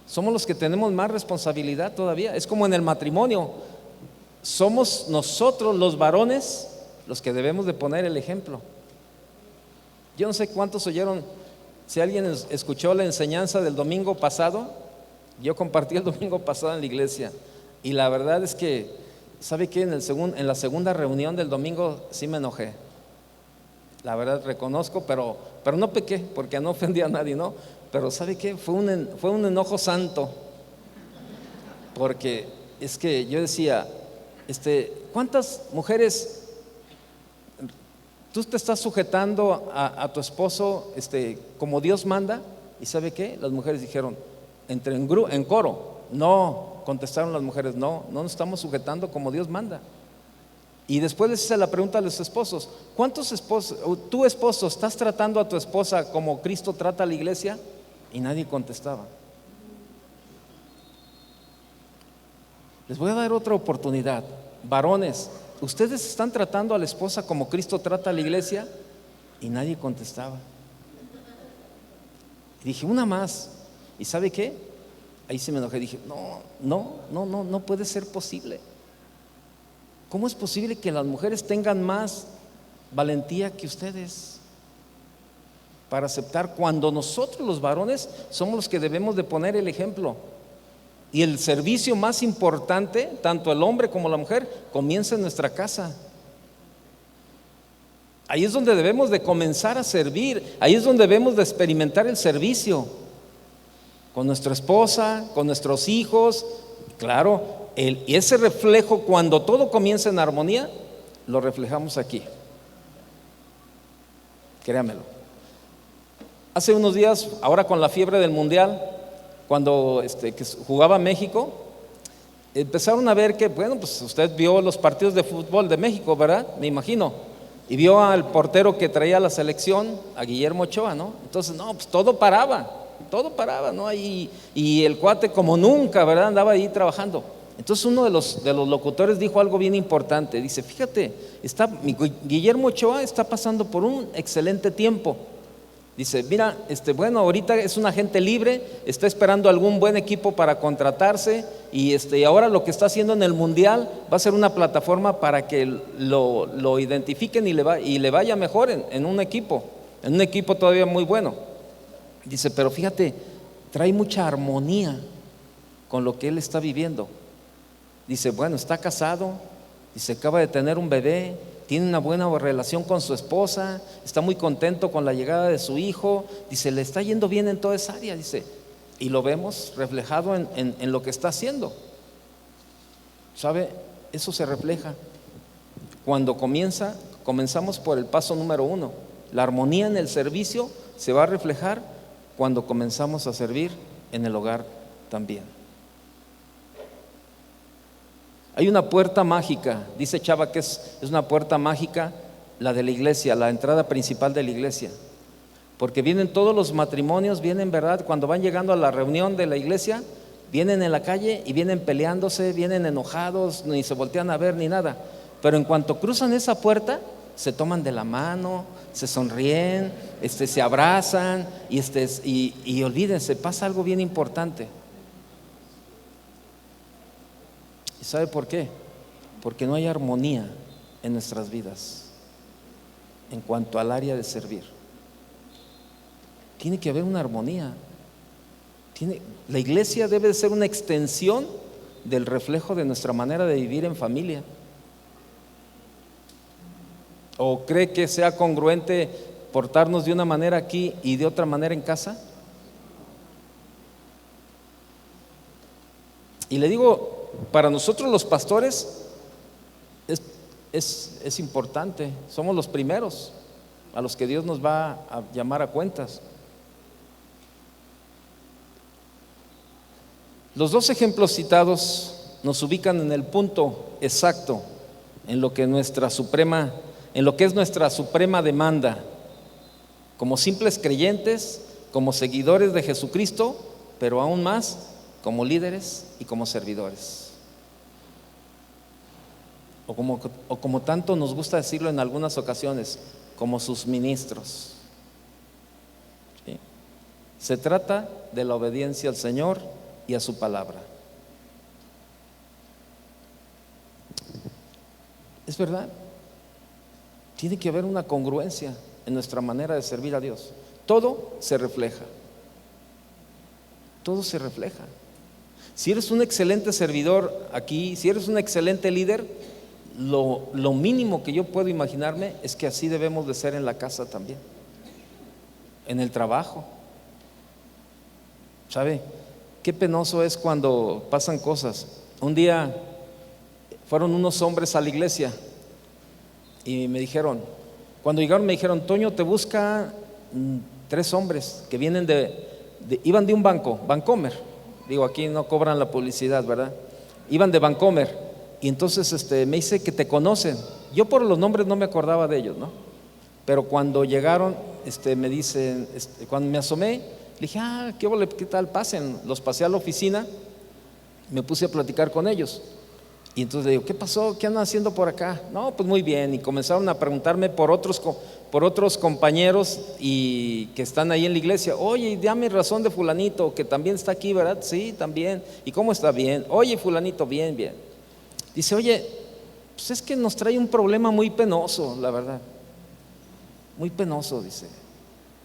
Somos los que tenemos más responsabilidad todavía. Es como en el matrimonio. Somos nosotros los varones los que debemos de poner el ejemplo. Yo no sé cuántos oyeron, si alguien escuchó la enseñanza del domingo pasado. Yo compartí el domingo pasado en la iglesia y la verdad es que, ¿sabe qué? En la segunda reunión del domingo sí me enojé. La verdad reconozco, pero no pequé porque no ofendí a nadie, ¿no? Pero ¿sabe qué? Fue un enojo santo, porque es que yo decía, ¿cuántas mujeres tú te estás sujetando a tu esposo como Dios manda? ¿Y sabe qué? Las mujeres dijeron en coro, no, contestaron las mujeres, no nos estamos sujetando como Dios manda. Y después les hice la pregunta a los esposos: ¿cuántos esposos, tu esposo, estás tratando a tu esposa como Cristo trata a la iglesia? Y nadie contestaba. Les voy a dar otra oportunidad. Varones, ¿ustedes están tratando a la esposa como Cristo trata a la iglesia? Y nadie contestaba. Y dije, una más. ¿Y sabe qué? Ahí se me enojé. Dije, no puede ser posible. ¿Cómo es posible que las mujeres tengan más valentía que ustedes para aceptar, cuando nosotros los varones somos los que debemos de poner el ejemplo? Y el servicio más importante, tanto el hombre como la mujer, comienza en nuestra casa. Ahí es donde debemos de comenzar a servir. Ahí es donde debemos de experimentar el servicio con nuestra esposa, con nuestros hijos. Claro, y ese reflejo, cuando todo comienza en armonía, lo reflejamos aquí. Créamelo. Hace unos días, ahora con la fiebre del mundial, cuando que jugaba México, empezaron a ver que, bueno, pues usted vio los partidos de fútbol de México, ¿verdad? Me imagino. Y vio al portero que traía la selección, a Guillermo Ochoa, ¿no? Entonces, no, pues todo paraba, ¿no? Y el cuate como nunca, ¿verdad? Andaba ahí trabajando. Entonces uno de los locutores dijo algo bien importante. Dice, fíjate, Guillermo Ochoa está pasando por un excelente tiempo. Dice, mira, bueno, ahorita es un agente libre, está esperando algún buen equipo para contratarse y ahora lo que está haciendo en el mundial va a ser una plataforma para que lo identifiquen y le vaya mejor en un equipo todavía muy bueno. Dice, pero fíjate, trae mucha armonía con lo que él está viviendo. Dice, bueno, está casado, dice, acaba de tener un bebé, tiene una buena relación con su esposa, está muy contento con la llegada de su hijo. Dice, le está yendo bien en toda esa área, dice, y lo vemos reflejado en lo que está haciendo. ¿Sabe? Eso se refleja cuando comenzamos por el paso número 1. La armonía en el servicio se va a reflejar cuando comenzamos a servir en el hogar también. Hay una puerta mágica, dice Chava que es una puerta mágica, la de la iglesia, la entrada principal de la iglesia. Porque vienen todos los matrimonios, vienen, ¿verdad? Cuando van llegando a la reunión de la iglesia, vienen en la calle y vienen peleándose, vienen enojados, ni se voltean a ver ni nada. Pero en cuanto cruzan esa puerta, se toman de la mano, se sonríen, se abrazan y olvídense, pasa algo bien importante. ¿Y sabe por qué? Porque no hay armonía en nuestras vidas en cuanto al área de servir. Tiene que haber una armonía. La iglesia debe de ser una extensión del reflejo de nuestra manera de vivir en familia. ¿O cree que sea congruente portarnos de una manera aquí y de otra manera en casa? Y le digo, para nosotros los pastores es importante, somos los primeros a los que Dios nos va a llamar a cuentas. Los dos ejemplos citados nos ubican en el punto exacto en lo que es nuestra suprema demanda, como simples creyentes, como seguidores de Jesucristo, pero aún más como líderes y como servidores. O como tanto nos gusta decirlo en algunas ocasiones, como sus ministros. ¿Sí? Se trata de la obediencia al Señor y a su palabra. Es verdad, tiene que haber una congruencia en nuestra manera de servir a Dios. Todo se refleja. Todo se refleja. Si eres un excelente servidor aquí, si eres un excelente líder, lo mínimo que yo puedo imaginarme es que así debemos de ser en la casa también, en el trabajo. ¿Sabe? Qué penoso es cuando pasan cosas. Un día fueron unos hombres a la iglesia y me dijeron, cuando llegaron me dijeron: Toño, te busca 3 hombres que vienen iban de un banco, Bancomer. Digo, aquí no cobran la publicidad, ¿verdad? Iban de Bancomer. Y entonces me dice que te conocen. Yo por los nombres no me acordaba de ellos, ¿no? Pero cuando llegaron, me dicen, cuando me asomé, le dije: ¿qué tal? Pasen. Los pasé a la oficina, me puse a platicar con ellos. Y entonces le digo: ¿qué pasó? ¿Qué andan haciendo por acá? No, pues muy bien. Y comenzaron a preguntarme por otros compañeros y que están ahí en la iglesia. Oye, dame razón de fulanito, que también está aquí, ¿verdad? Sí, también. ¿Y cómo está? Bien. Oye, fulanito, bien, bien. Dice: oye, pues es que nos trae un problema muy penoso, la verdad. Muy penoso, dice.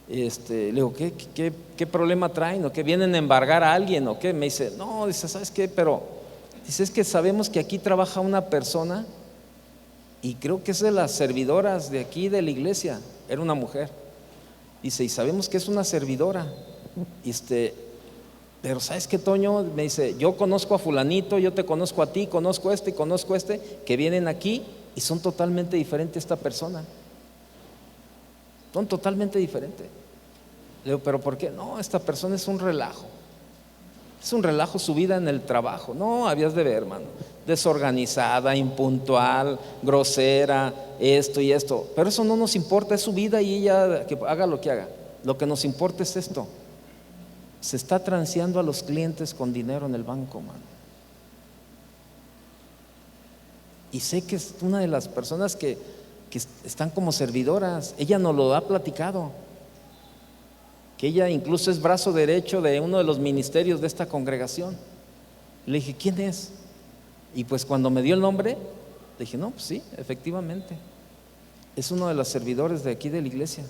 Le digo: ¿qué problema traen? ¿O qué vienen a embargar a alguien? ¿O qué? Me dice: no, dice, ¿sabes qué? Pero dice, es que sabemos que aquí trabaja una persona y creo que es de las servidoras de aquí de la iglesia. Era una mujer. Dice: y sabemos que es una servidora. Pero ¿sabes qué, Toño? Me dice: yo conozco a fulanito, yo te conozco a ti, conozco y conozco que vienen aquí y son totalmente diferentes esta persona. Son totalmente diferentes. Le digo: ¿pero por qué? No, esta persona es un relajo. Es un relajo su vida en el trabajo. No, habías de ver, hermano. Desorganizada, impuntual, grosera, esto y esto. Pero eso no nos importa, es su vida y ella que haga lo que haga. Lo que nos importa es esto: se está transeando a los clientes con dinero en el banco, mano. Y sé que es una de las personas que están como servidoras. Ella nos lo ha platicado, que ella incluso es brazo derecho de uno de los ministerios de esta congregación. Le dije: ¿quién es? Y pues cuando me dio el nombre, le dije: no, pues sí, efectivamente, es uno de los servidores de aquí de la iglesia.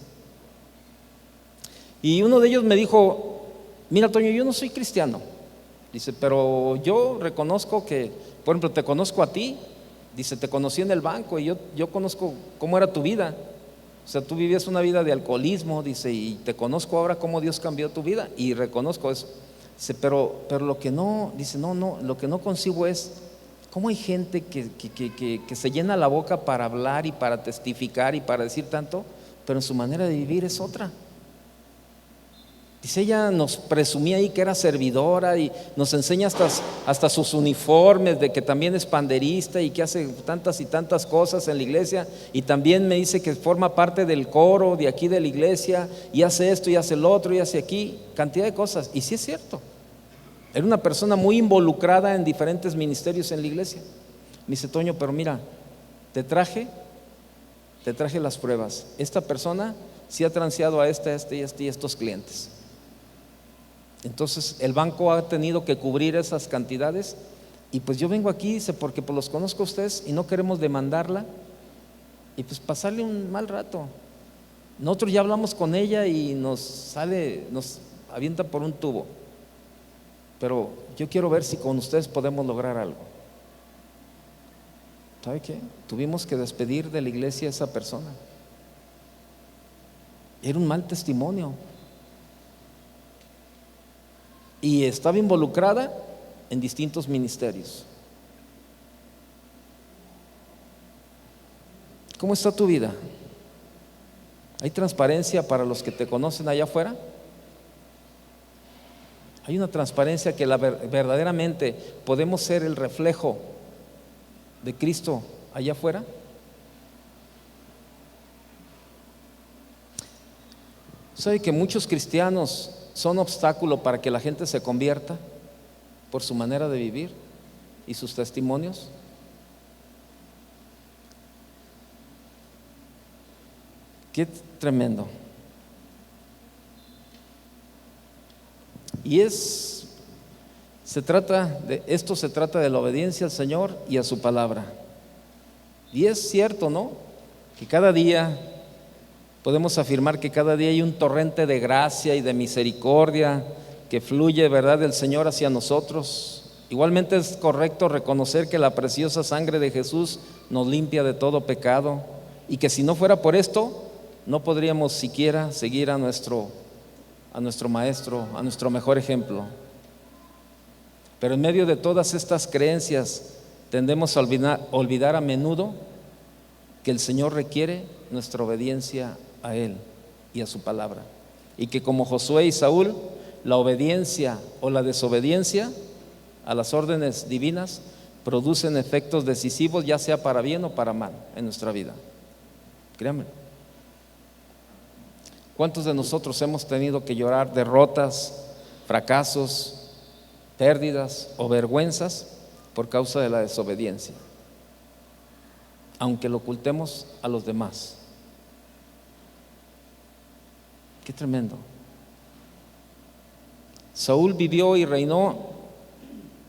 Y uno de ellos me dijo: mira, Toño, yo no soy cristiano. Dice: pero yo reconozco que, por ejemplo, te conozco a ti. Dice: te conocí en el banco y yo conozco cómo era tu vida. O sea, tú vivías una vida de alcoholismo, dice, y te conozco ahora cómo Dios cambió tu vida y reconozco eso. Dice: pero lo que no, dice, no, lo que no concibo es cómo hay gente que se llena la boca para hablar y para testificar y para decir tanto, pero en su manera de vivir es otra. Dice: ella nos presumía ahí que era servidora y nos enseña hasta sus uniformes, de que también es panderista y que hace tantas y tantas cosas en la iglesia, y también me dice que forma parte del coro de aquí de la iglesia y hace esto y hace el otro y hace aquí, cantidad de cosas. Y sí es cierto, era una persona muy involucrada en diferentes ministerios en la iglesia. Me dice: Toño, pero mira, te traje te traje las pruebas. Esta persona sí ha transeado a este y estos clientes. Entonces el banco ha tenido que cubrir esas cantidades. Y pues yo vengo aquí, dice, porque pues los conozco a ustedes y no queremos demandarla y pues pasarle un mal rato. Nosotros ya hablamos con ella y nos avienta por un tubo. Pero yo quiero ver si con ustedes podemos lograr algo. ¿Sabe qué? Tuvimos que despedir de la iglesia a esa persona. Era un mal testimonio. Y estaba involucrada en distintos ministerios. ¿Cómo está tu vida? ¿Hay transparencia para los que te conocen allá afuera? ¿Hay una transparencia que verdaderamente podemos ser el reflejo de Cristo allá afuera? ¿Sabe que muchos cristianos son obstáculo para que la gente se convierta por su manera de vivir y sus testimonios? Qué tremendo. Y se trata de la obediencia al Señor y a su palabra. Y es cierto, ¿no? Que cada día podemos afirmar que cada día hay un torrente de gracia y de misericordia que fluye, ¿verdad?, del Señor hacia nosotros. Igualmente es correcto reconocer que la preciosa sangre de Jesús nos limpia de todo pecado y que si no fuera por esto, no podríamos siquiera seguir a nuestro maestro, a nuestro mejor ejemplo. Pero en medio de todas estas creencias tendemos a olvidar a menudo que el Señor requiere nuestra obediencia a Él y a su palabra, y que como Josué y Saúl, la obediencia o la desobediencia a las órdenes divinas producen efectos decisivos, ya sea para bien o para mal en nuestra vida. Créanme. ¿Cuántos de nosotros hemos tenido que llorar derrotas, fracasos, pérdidas o vergüenzas por causa de la desobediencia, aunque lo ocultemos a los demás? Qué tremendo. Saúl vivió y reinó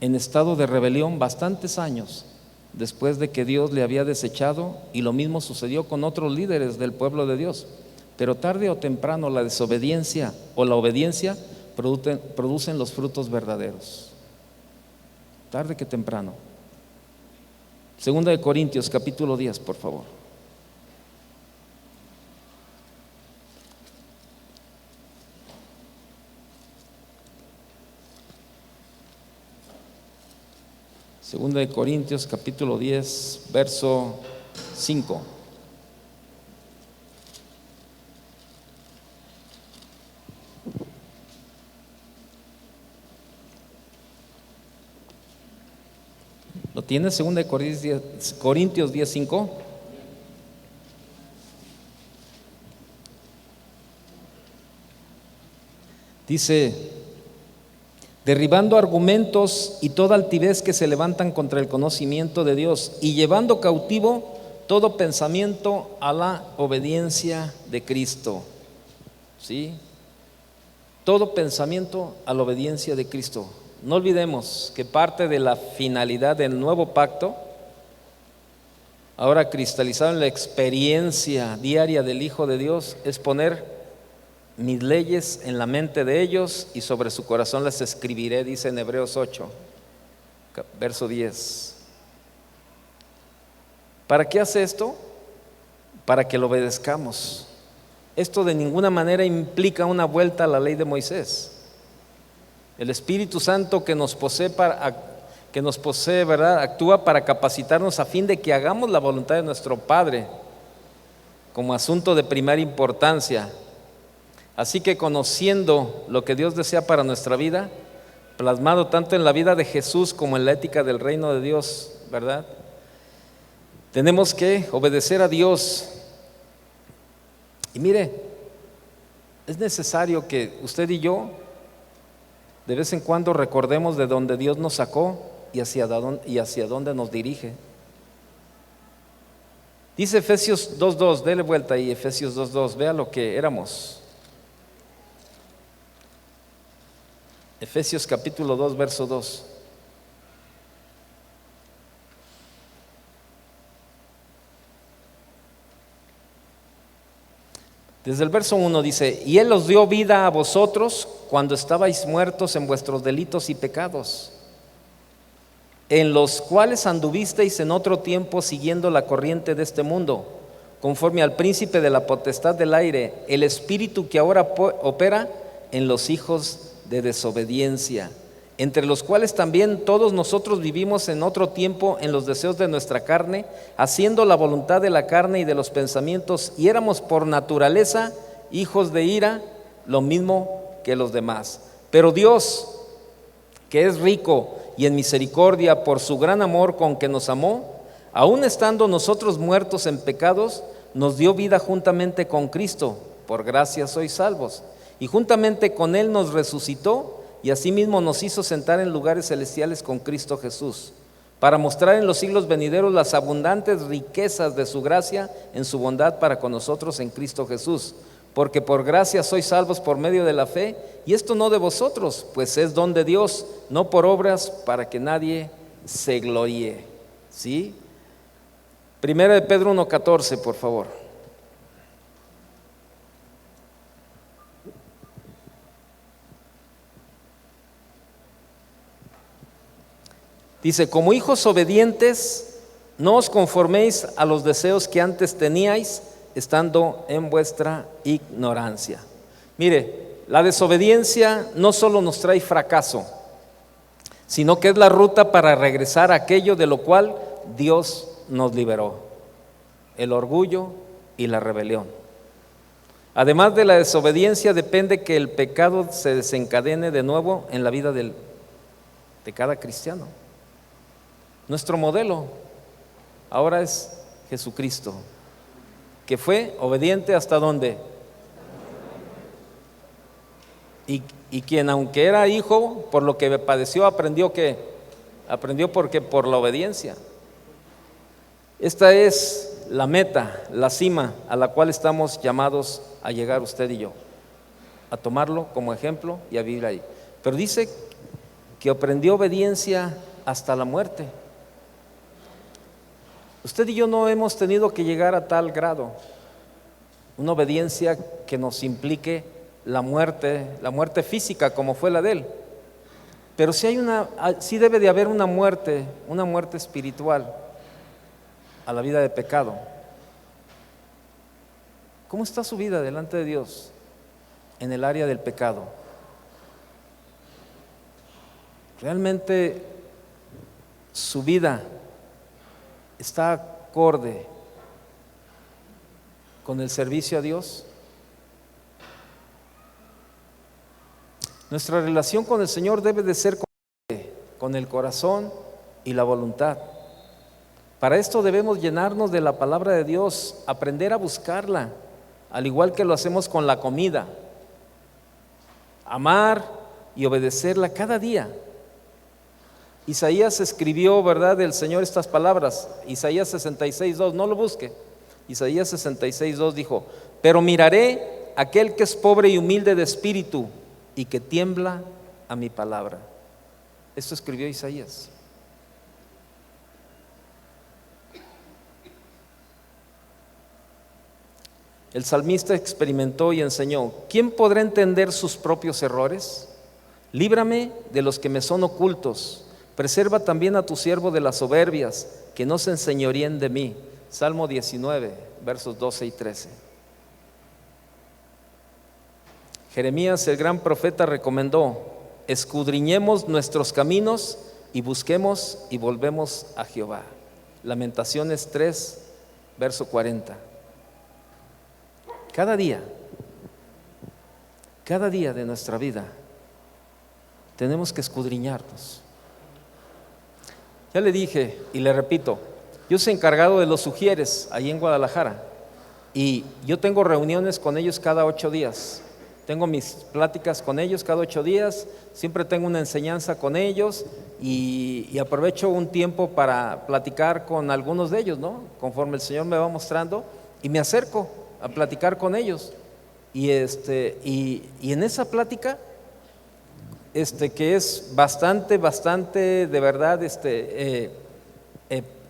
en estado de rebelión bastantes años después de que Dios le había desechado, y lo mismo sucedió con otros líderes del pueblo de Dios. Pero tarde o temprano la desobediencia o la obediencia producen los frutos verdaderos. Tarde que temprano. Segunda de Corintios capítulo 10, por favor. Segunda de Corintios capítulo 10, verso 5. ¿Lo tienes? Segunda de Corintios 10, 5. Dice: derribando argumentos y toda altivez que se levantan contra el conocimiento de Dios, y llevando cautivo todo pensamiento a la obediencia de Cristo. ¿Sí? Todo pensamiento a la obediencia de Cristo. No olvidemos que parte de la finalidad del nuevo pacto, ahora cristalizado en la experiencia diaria del Hijo de Dios, es poner mis leyes en la mente de ellos y sobre su corazón las escribiré, dice en Hebreos 8, verso 10. ¿Para qué hace esto? Para que lo obedezcamos. Esto de ninguna manera implica una vuelta a la ley de Moisés. El Espíritu Santo que nos posee, ¿verdad?, actúa para capacitarnos a fin de que hagamos la voluntad de nuestro Padre como asunto de primaria importancia. Así que conociendo lo que Dios desea para nuestra vida, plasmado tanto en la vida de Jesús como en la ética del reino de Dios, ¿verdad?, tenemos que obedecer a Dios. Y mire, es necesario que usted y yo de vez en cuando recordemos de dónde Dios nos sacó y hacia dónde nos dirige. Dice Efesios 2:2, dele vuelta ahí, Efesios 2:2, vea lo que éramos. Efesios capítulo 2, verso 2. Desde el verso 1 dice: y Él os dio vida a vosotros cuando estabais muertos en vuestros delitos y pecados, en los cuales anduvisteis en otro tiempo siguiendo la corriente de este mundo, conforme al príncipe de la potestad del aire, el espíritu que ahora opera en los hijos de desobediencia, entre los cuales también todos nosotros vivimos en otro tiempo en los deseos de nuestra carne, haciendo la voluntad de la carne y de los pensamientos, y éramos por naturaleza hijos de ira, lo mismo que los demás. Pero Dios, que es rico y en misericordia, por su gran amor con que nos amó, aun estando nosotros muertos en pecados, nos dio vida juntamente con Cristo. Por gracia sois salvos. Y juntamente con Él nos resucitó, y asimismo nos hizo sentar en lugares celestiales con Cristo Jesús, para mostrar en los siglos venideros las abundantes riquezas de su gracia en su bondad para con nosotros en Cristo Jesús. Porque por gracia sois salvos por medio de la fe, y esto no de vosotros, pues es don de Dios, no por obras, para que nadie se gloríe. ¿Sí? Primera de Pedro 1:14, por favor. Dice: como hijos obedientes, no os conforméis a los deseos que antes teníais, estando en vuestra ignorancia. Mire, la desobediencia no solo nos trae fracaso, sino que es la ruta para regresar a aquello de lo cual Dios nos liberó: el orgullo y la rebelión. Además de la desobediencia, depende que el pecado se desencadene de nuevo en la vida de cada cristiano. Nuestro modelo ahora es Jesucristo, que fue obediente hasta dónde. Y quien, aunque era hijo, por lo que padeció, aprendió porque por la obediencia. Esta es la meta, la cima a la cual estamos llamados a llegar usted y yo, a tomarlo como ejemplo y a vivir ahí. Pero dice que aprendió obediencia hasta la muerte. Usted y yo no hemos tenido que llegar a tal grado, una obediencia que nos implique la muerte física como fue la de él. Pero sí debe de haber una muerte espiritual a la vida de pecado. ¿Cómo está su vida delante de Dios en el área del pecado? ¿Realmente su vida está acorde con el servicio a Dios? Nuestra relación con el Señor debe de ser con el corazón y la voluntad. Para esto debemos llenarnos de la palabra de Dios, aprender a buscarla, al igual que lo hacemos con la comida, amar y obedecerla cada día. Isaías escribió, ¿verdad?, del Señor estas palabras. Isaías 66:2, no lo busque. Isaías 66:2 dijo: pero miraré a aquel que es pobre y humilde de espíritu y que tiembla a mi palabra. Esto escribió Isaías. El salmista experimentó y enseñó: ¿quién podrá entender sus propios errores? Líbrame de los que me son ocultos. Preserva también a tu siervo de las soberbias, que no se enseñoríen de mí. Salmo 19, versos 12 y 13. Jeremías, el gran profeta, recomendó: escudriñemos nuestros caminos y busquemos y volvemos a Jehová. Lamentaciones 3, verso 40. Cada día de nuestra vida tenemos que escudriñarnos. Ya le dije y le repito, yo soy encargado de los sugieres ahí en Guadalajara, y yo tengo reuniones con ellos cada 8 días. tengo mis pláticas con ellos cada 8 días, siempre tengo una enseñanza con ellos y aprovecho un tiempo para platicar con algunos de ellos, ¿no? Conforme el Señor me va mostrando, y me acerco a platicar con ellos. Y en esa plática, que es bastante de verdad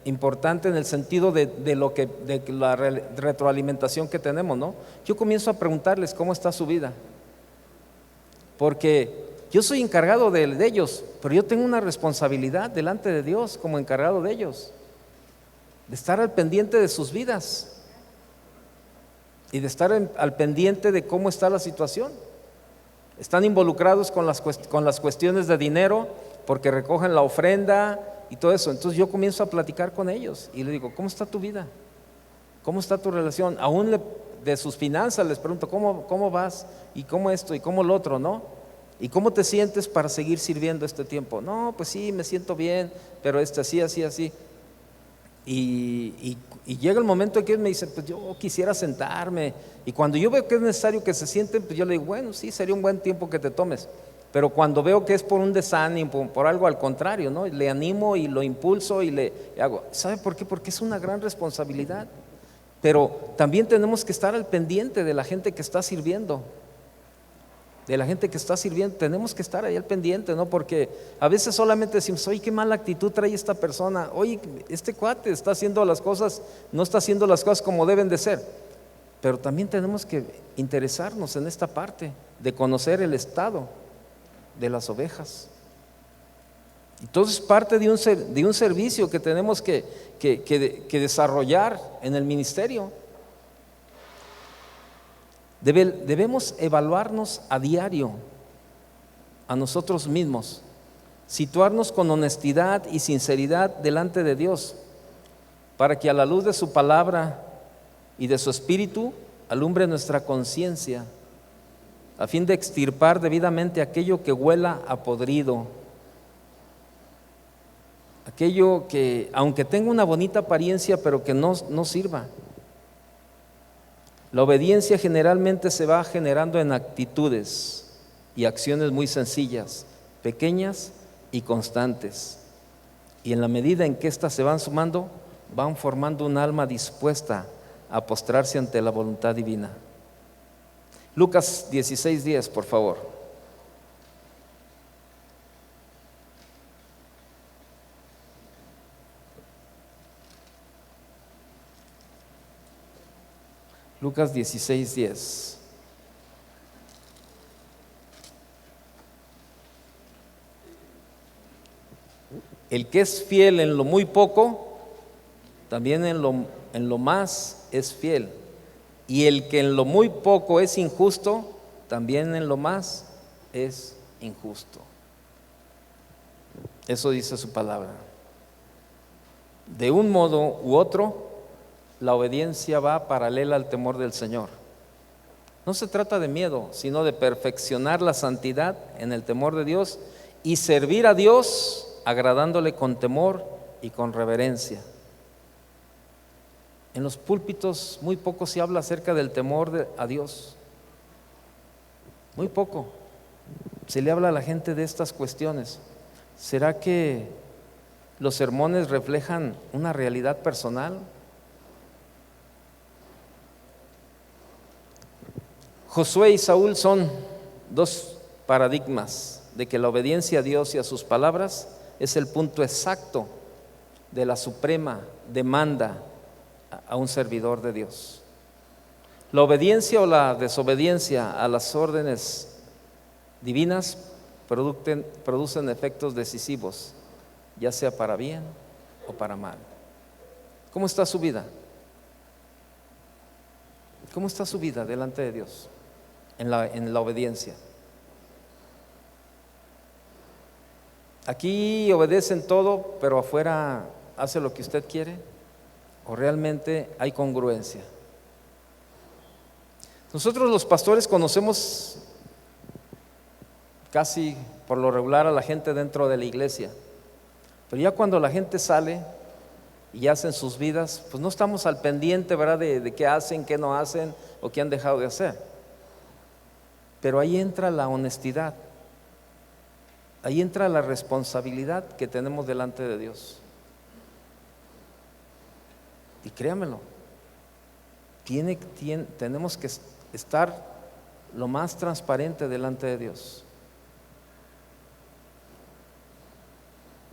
importante en el sentido de la retroalimentación que tenemos, ¿no? Yo comienzo a preguntarles cómo está su vida, porque yo soy encargado de ellos, pero yo tengo una responsabilidad delante de Dios como encargado de ellos, de estar al pendiente de sus vidas y de estar al pendiente de cómo está la situación. Están involucrados con las cuestiones de dinero porque recogen la ofrenda y todo eso. Entonces yo comienzo a platicar con ellos y les digo, ¿cómo está tu vida? ¿Cómo está tu relación? Aún de sus finanzas les pregunto, ¿cómo vas? ¿Y cómo esto? ¿Y cómo lo otro? ¿No? ¿Y cómo te sientes para seguir sirviendo este tiempo? No, pues sí, me siento bien, pero así. Y llega el en que ellos me dicen, pues yo quisiera sentarme. Y cuando yo veo que es necesario que se sienten, pues yo le digo, bueno, sí, sería un buen tiempo que te tomes. Pero cuando veo que es por un desánimo, por algo, al contrario, ¿no? Le animo y lo impulso y le hago. ¿Sabe por qué? Porque es una gran responsabilidad. Pero también tenemos que estar al pendiente de la gente que está sirviendo. Tenemos que estar ahí al pendiente, ¿no? Porque a veces solamente decimos, oye, qué mala actitud trae esta persona, oye, este cuate está haciendo las cosas, no está haciendo las cosas como deben de ser. Pero también tenemos que interesarnos en esta parte de conocer el estado de las ovejas. Entonces parte de un servicio que tenemos que desarrollar en el ministerio. Debemos evaluarnos a diario a nosotros mismos, situarnos con honestidad y sinceridad delante de Dios, para que a la luz de su palabra y de su espíritu alumbre nuestra conciencia, a fin de extirpar debidamente aquello que huela a podrido, aquello que aunque tenga una bonita apariencia pero que no sirva. La obediencia generalmente se va generando en actitudes y acciones muy sencillas, pequeñas y constantes. Y en la medida en que éstas se van sumando, van formando un alma dispuesta a postrarse ante la voluntad divina. Lucas 16:10, por favor. Lucas 16:10. El que es fiel en lo muy poco, también en lo más es fiel. Y el que en lo muy poco es injusto, también en lo más es injusto. Eso dice su palabra. De un modo u otro, la obediencia va paralela al temor del Señor. No se trata de miedo, sino de perfeccionar la santidad en el temor de Dios y servir a Dios agradándole con temor y con reverencia. En los púlpitos muy poco se habla acerca del temor a Dios. Muy poco se le habla a la gente de estas cuestiones. ¿Será que los sermones reflejan una realidad personal? Josué y Saúl son dos paradigmas de que la obediencia a Dios y a sus palabras es el punto exacto de la suprema demanda a un servidor de Dios. La obediencia o la desobediencia a las órdenes divinas producen efectos decisivos, ya sea para bien o para mal. ¿Cómo está su vida? ¿Cómo está su vida delante de Dios en la obediencia? Aquí obedecen todo, pero afuera hace lo que usted quiere, o realmente hay congruencia. Nosotros los pastores conocemos casi por lo regular a la gente dentro de la iglesia, pero ya cuando la gente sale y hacen sus vidas, pues no estamos al pendiente, ¿verdad?, de qué hacen, qué no hacen o qué han dejado de hacer. Pero ahí entra la honestidad, ahí entra la responsabilidad que tenemos delante de Dios. Y créamelo, tenemos que estar lo más transparente delante de Dios.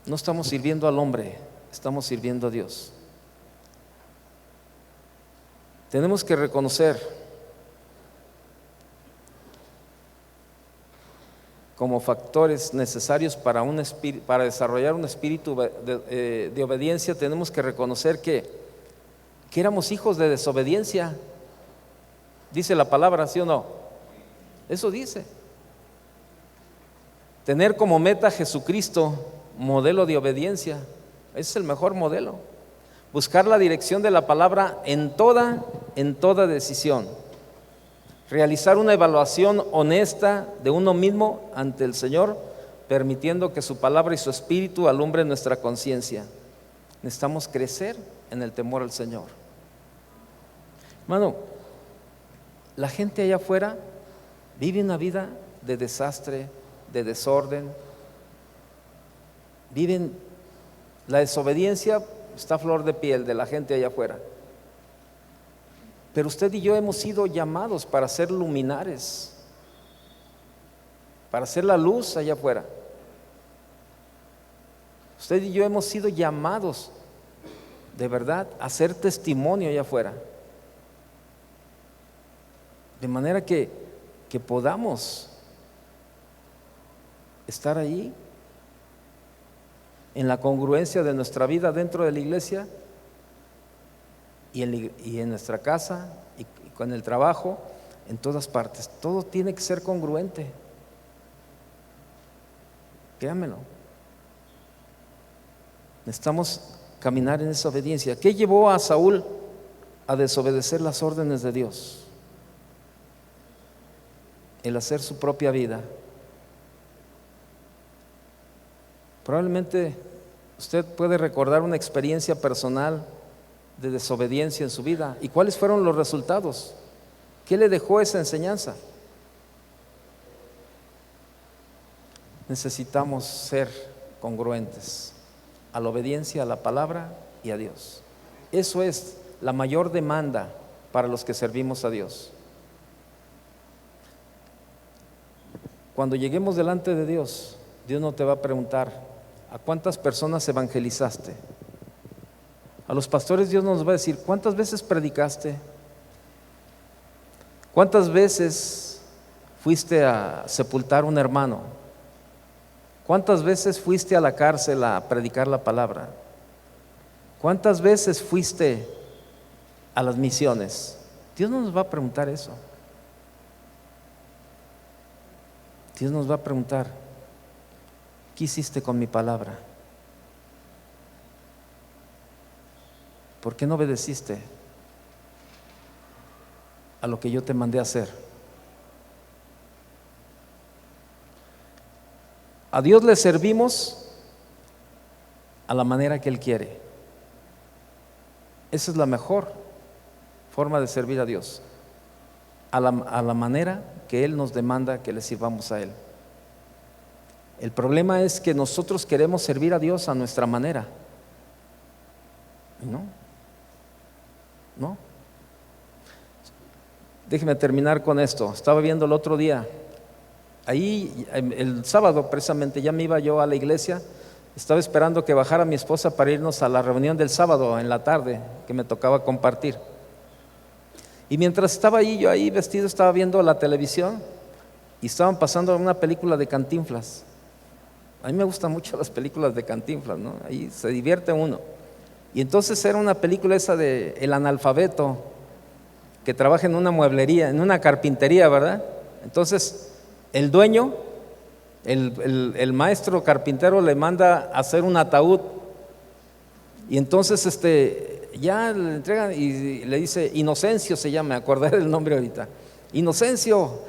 No estamos sirviendo al hombre, estamos sirviendo a Dios. Tenemos que reconocer como factores necesarios para desarrollar un espíritu de obediencia. Tenemos que reconocer que éramos hijos de desobediencia. Dice la palabra, ¿sí o no? Eso dice. Tener como meta a Jesucristo, modelo de obediencia, ese es el mejor modelo. Buscar la dirección de la palabra en toda decisión. Realizar una evaluación honesta de uno mismo ante el Señor, permitiendo que su palabra y su espíritu alumbren nuestra conciencia. Necesitamos crecer en el temor al Señor. Hermano, la gente allá afuera vive una vida de desastre, de desorden. La desobediencia está a flor de piel de la gente allá afuera. Pero usted y yo hemos sido llamados para ser luminares, para ser la luz allá afuera. Usted y yo hemos sido llamados de verdad a ser testimonio allá afuera. De manera que podamos estar ahí en la congruencia de nuestra vida dentro de la iglesia y en nuestra casa y con el trabajo, en todas partes. Todo tiene que ser congruente. Créanmelo. Necesitamos caminar en esa obediencia. ¿Qué llevó a Saúl a desobedecer las órdenes de Dios? El hacer su propia vida. Probablemente usted puede recordar una experiencia personal de desobediencia en su vida. ¿Y cuáles fueron los resultados? ¿Qué le dejó esa enseñanza? Necesitamos ser congruentes a la obediencia a la palabra y a Dios. Eso es la mayor demanda para los que servimos a Dios. Cuando lleguemos delante de Dios, Dios no te va a preguntar ¿a cuántas personas evangelizaste? A los pastores Dios nos va a decir ¿cuántas veces predicaste? ¿Cuántas veces fuiste a sepultar a un hermano? ¿Cuántas veces fuiste a la cárcel a predicar la palabra? ¿Cuántas veces fuiste a las misiones? Dios no nos va a preguntar eso. Dios nos va a preguntar ¿qué hiciste con mi palabra? ¿Por qué no obedeciste a lo que yo te mandé a hacer? A Dios le servimos a la manera que Él quiere. Esa es la mejor forma de servir a Dios, a la manera que Él nos demanda que le sirvamos a Él. El problema es que nosotros queremos servir a Dios a nuestra manera. No. Déjeme terminar con esto. Estaba viendo el otro día, ahí el sábado precisamente, ya me iba yo a la iglesia, estaba esperando que bajara mi esposa para irnos a la reunión del sábado en la tarde que me tocaba compartir. Y mientras estaba yo ahí vestido, estaba viendo la televisión y estaban pasando una película de Cantinflas. A mí me gustan mucho las películas de Cantinflas, ¿no? Ahí se divierte uno. Y entonces era una película esa de el analfabeto que trabaja en una mueblería, en una carpintería, ¿verdad? Entonces el dueño, el maestro carpintero le manda a hacer un ataúd y entonces ya le entregan y le dice Inocencio se llama, me acordé del nombre ahorita. Inocencio,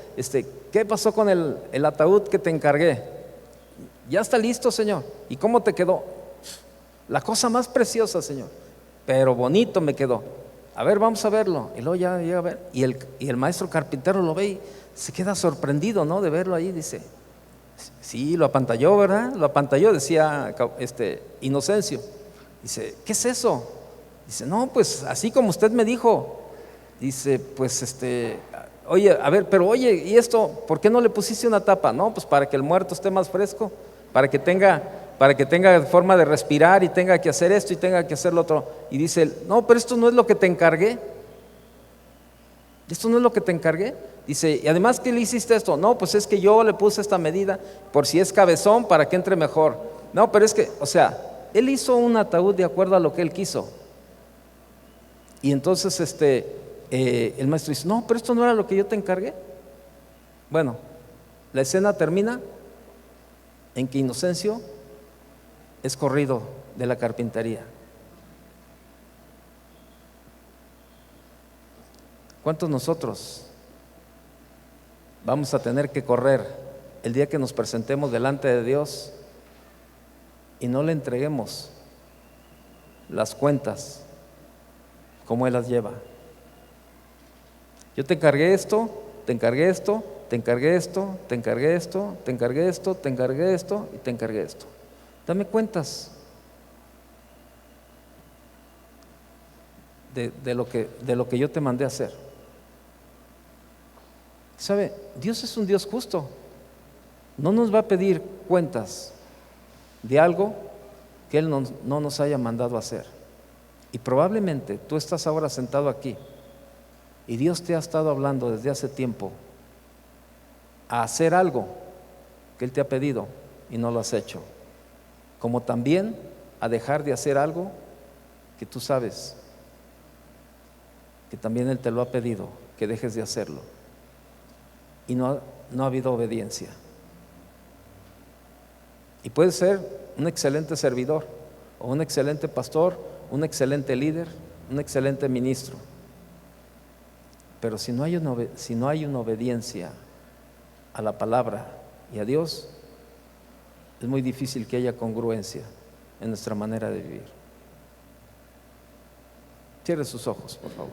¿qué pasó con el ataúd que te encargué? Ya está listo, señor. ¿Y cómo te quedó? La cosa más preciosa, señor, pero bonito me quedó. a ver, vamos a verlo. Y luego ya llega a ver, y el maestro carpintero lo ve y se queda sorprendido, ¿no?, de verlo ahí. Dice, sí, lo apantalló, ¿verdad? Lo apantalló, decía Inocencio. Dice, ¿qué es eso? Dice, no, pues así como usted me dijo. Dice, pues oye, a ver, pero oye, ¿y esto por qué no le pusiste una tapa? No, pues para que el muerto esté más fresco, para que tenga forma de respirar y tenga que hacer esto y tenga que hacer lo otro. Y dice él, no, pero esto no es lo que te encargué. Esto no es lo que te encargué. Dice, y además, ¿qué le hiciste esto? No, pues es que yo le puse esta medida por si es cabezón para que entre mejor. No, pero es que, o sea, él hizo un ataúd de acuerdo a lo que él quiso. Y entonces el maestro dice, no, pero esto no era lo que yo te encargué. Bueno, la escena termina en que Inocencio es corrido de la carpintería. ¿Cuántos nosotros vamos a tener que correr el día que nos presentemos delante de Dios y no le entreguemos las cuentas como Él las lleva? Yo te encargué esto, te encargué esto, te encargué esto, te encargué esto, te encargué esto, te encargué esto y te encargué esto. Dame cuentas de lo que yo te mandé a hacer. ¿Sabe? Dios es un Dios justo. No nos va a pedir cuentas de algo que Él no nos haya mandado a hacer. Y probablemente tú estás ahora sentado aquí y Dios te ha estado hablando desde hace tiempo a hacer algo que Él te ha pedido y no lo has hecho, como también a dejar de hacer algo que tú sabes que también Él te lo ha pedido que dejes de hacerlo, y no ha habido obediencia. Y puedes ser un excelente servidor o un excelente pastor, un excelente líder, un excelente ministro, pero si no hay una obediencia a la palabra y a Dios, es muy difícil que haya congruencia en nuestra manera de vivir. Cierre sus ojos, por favor.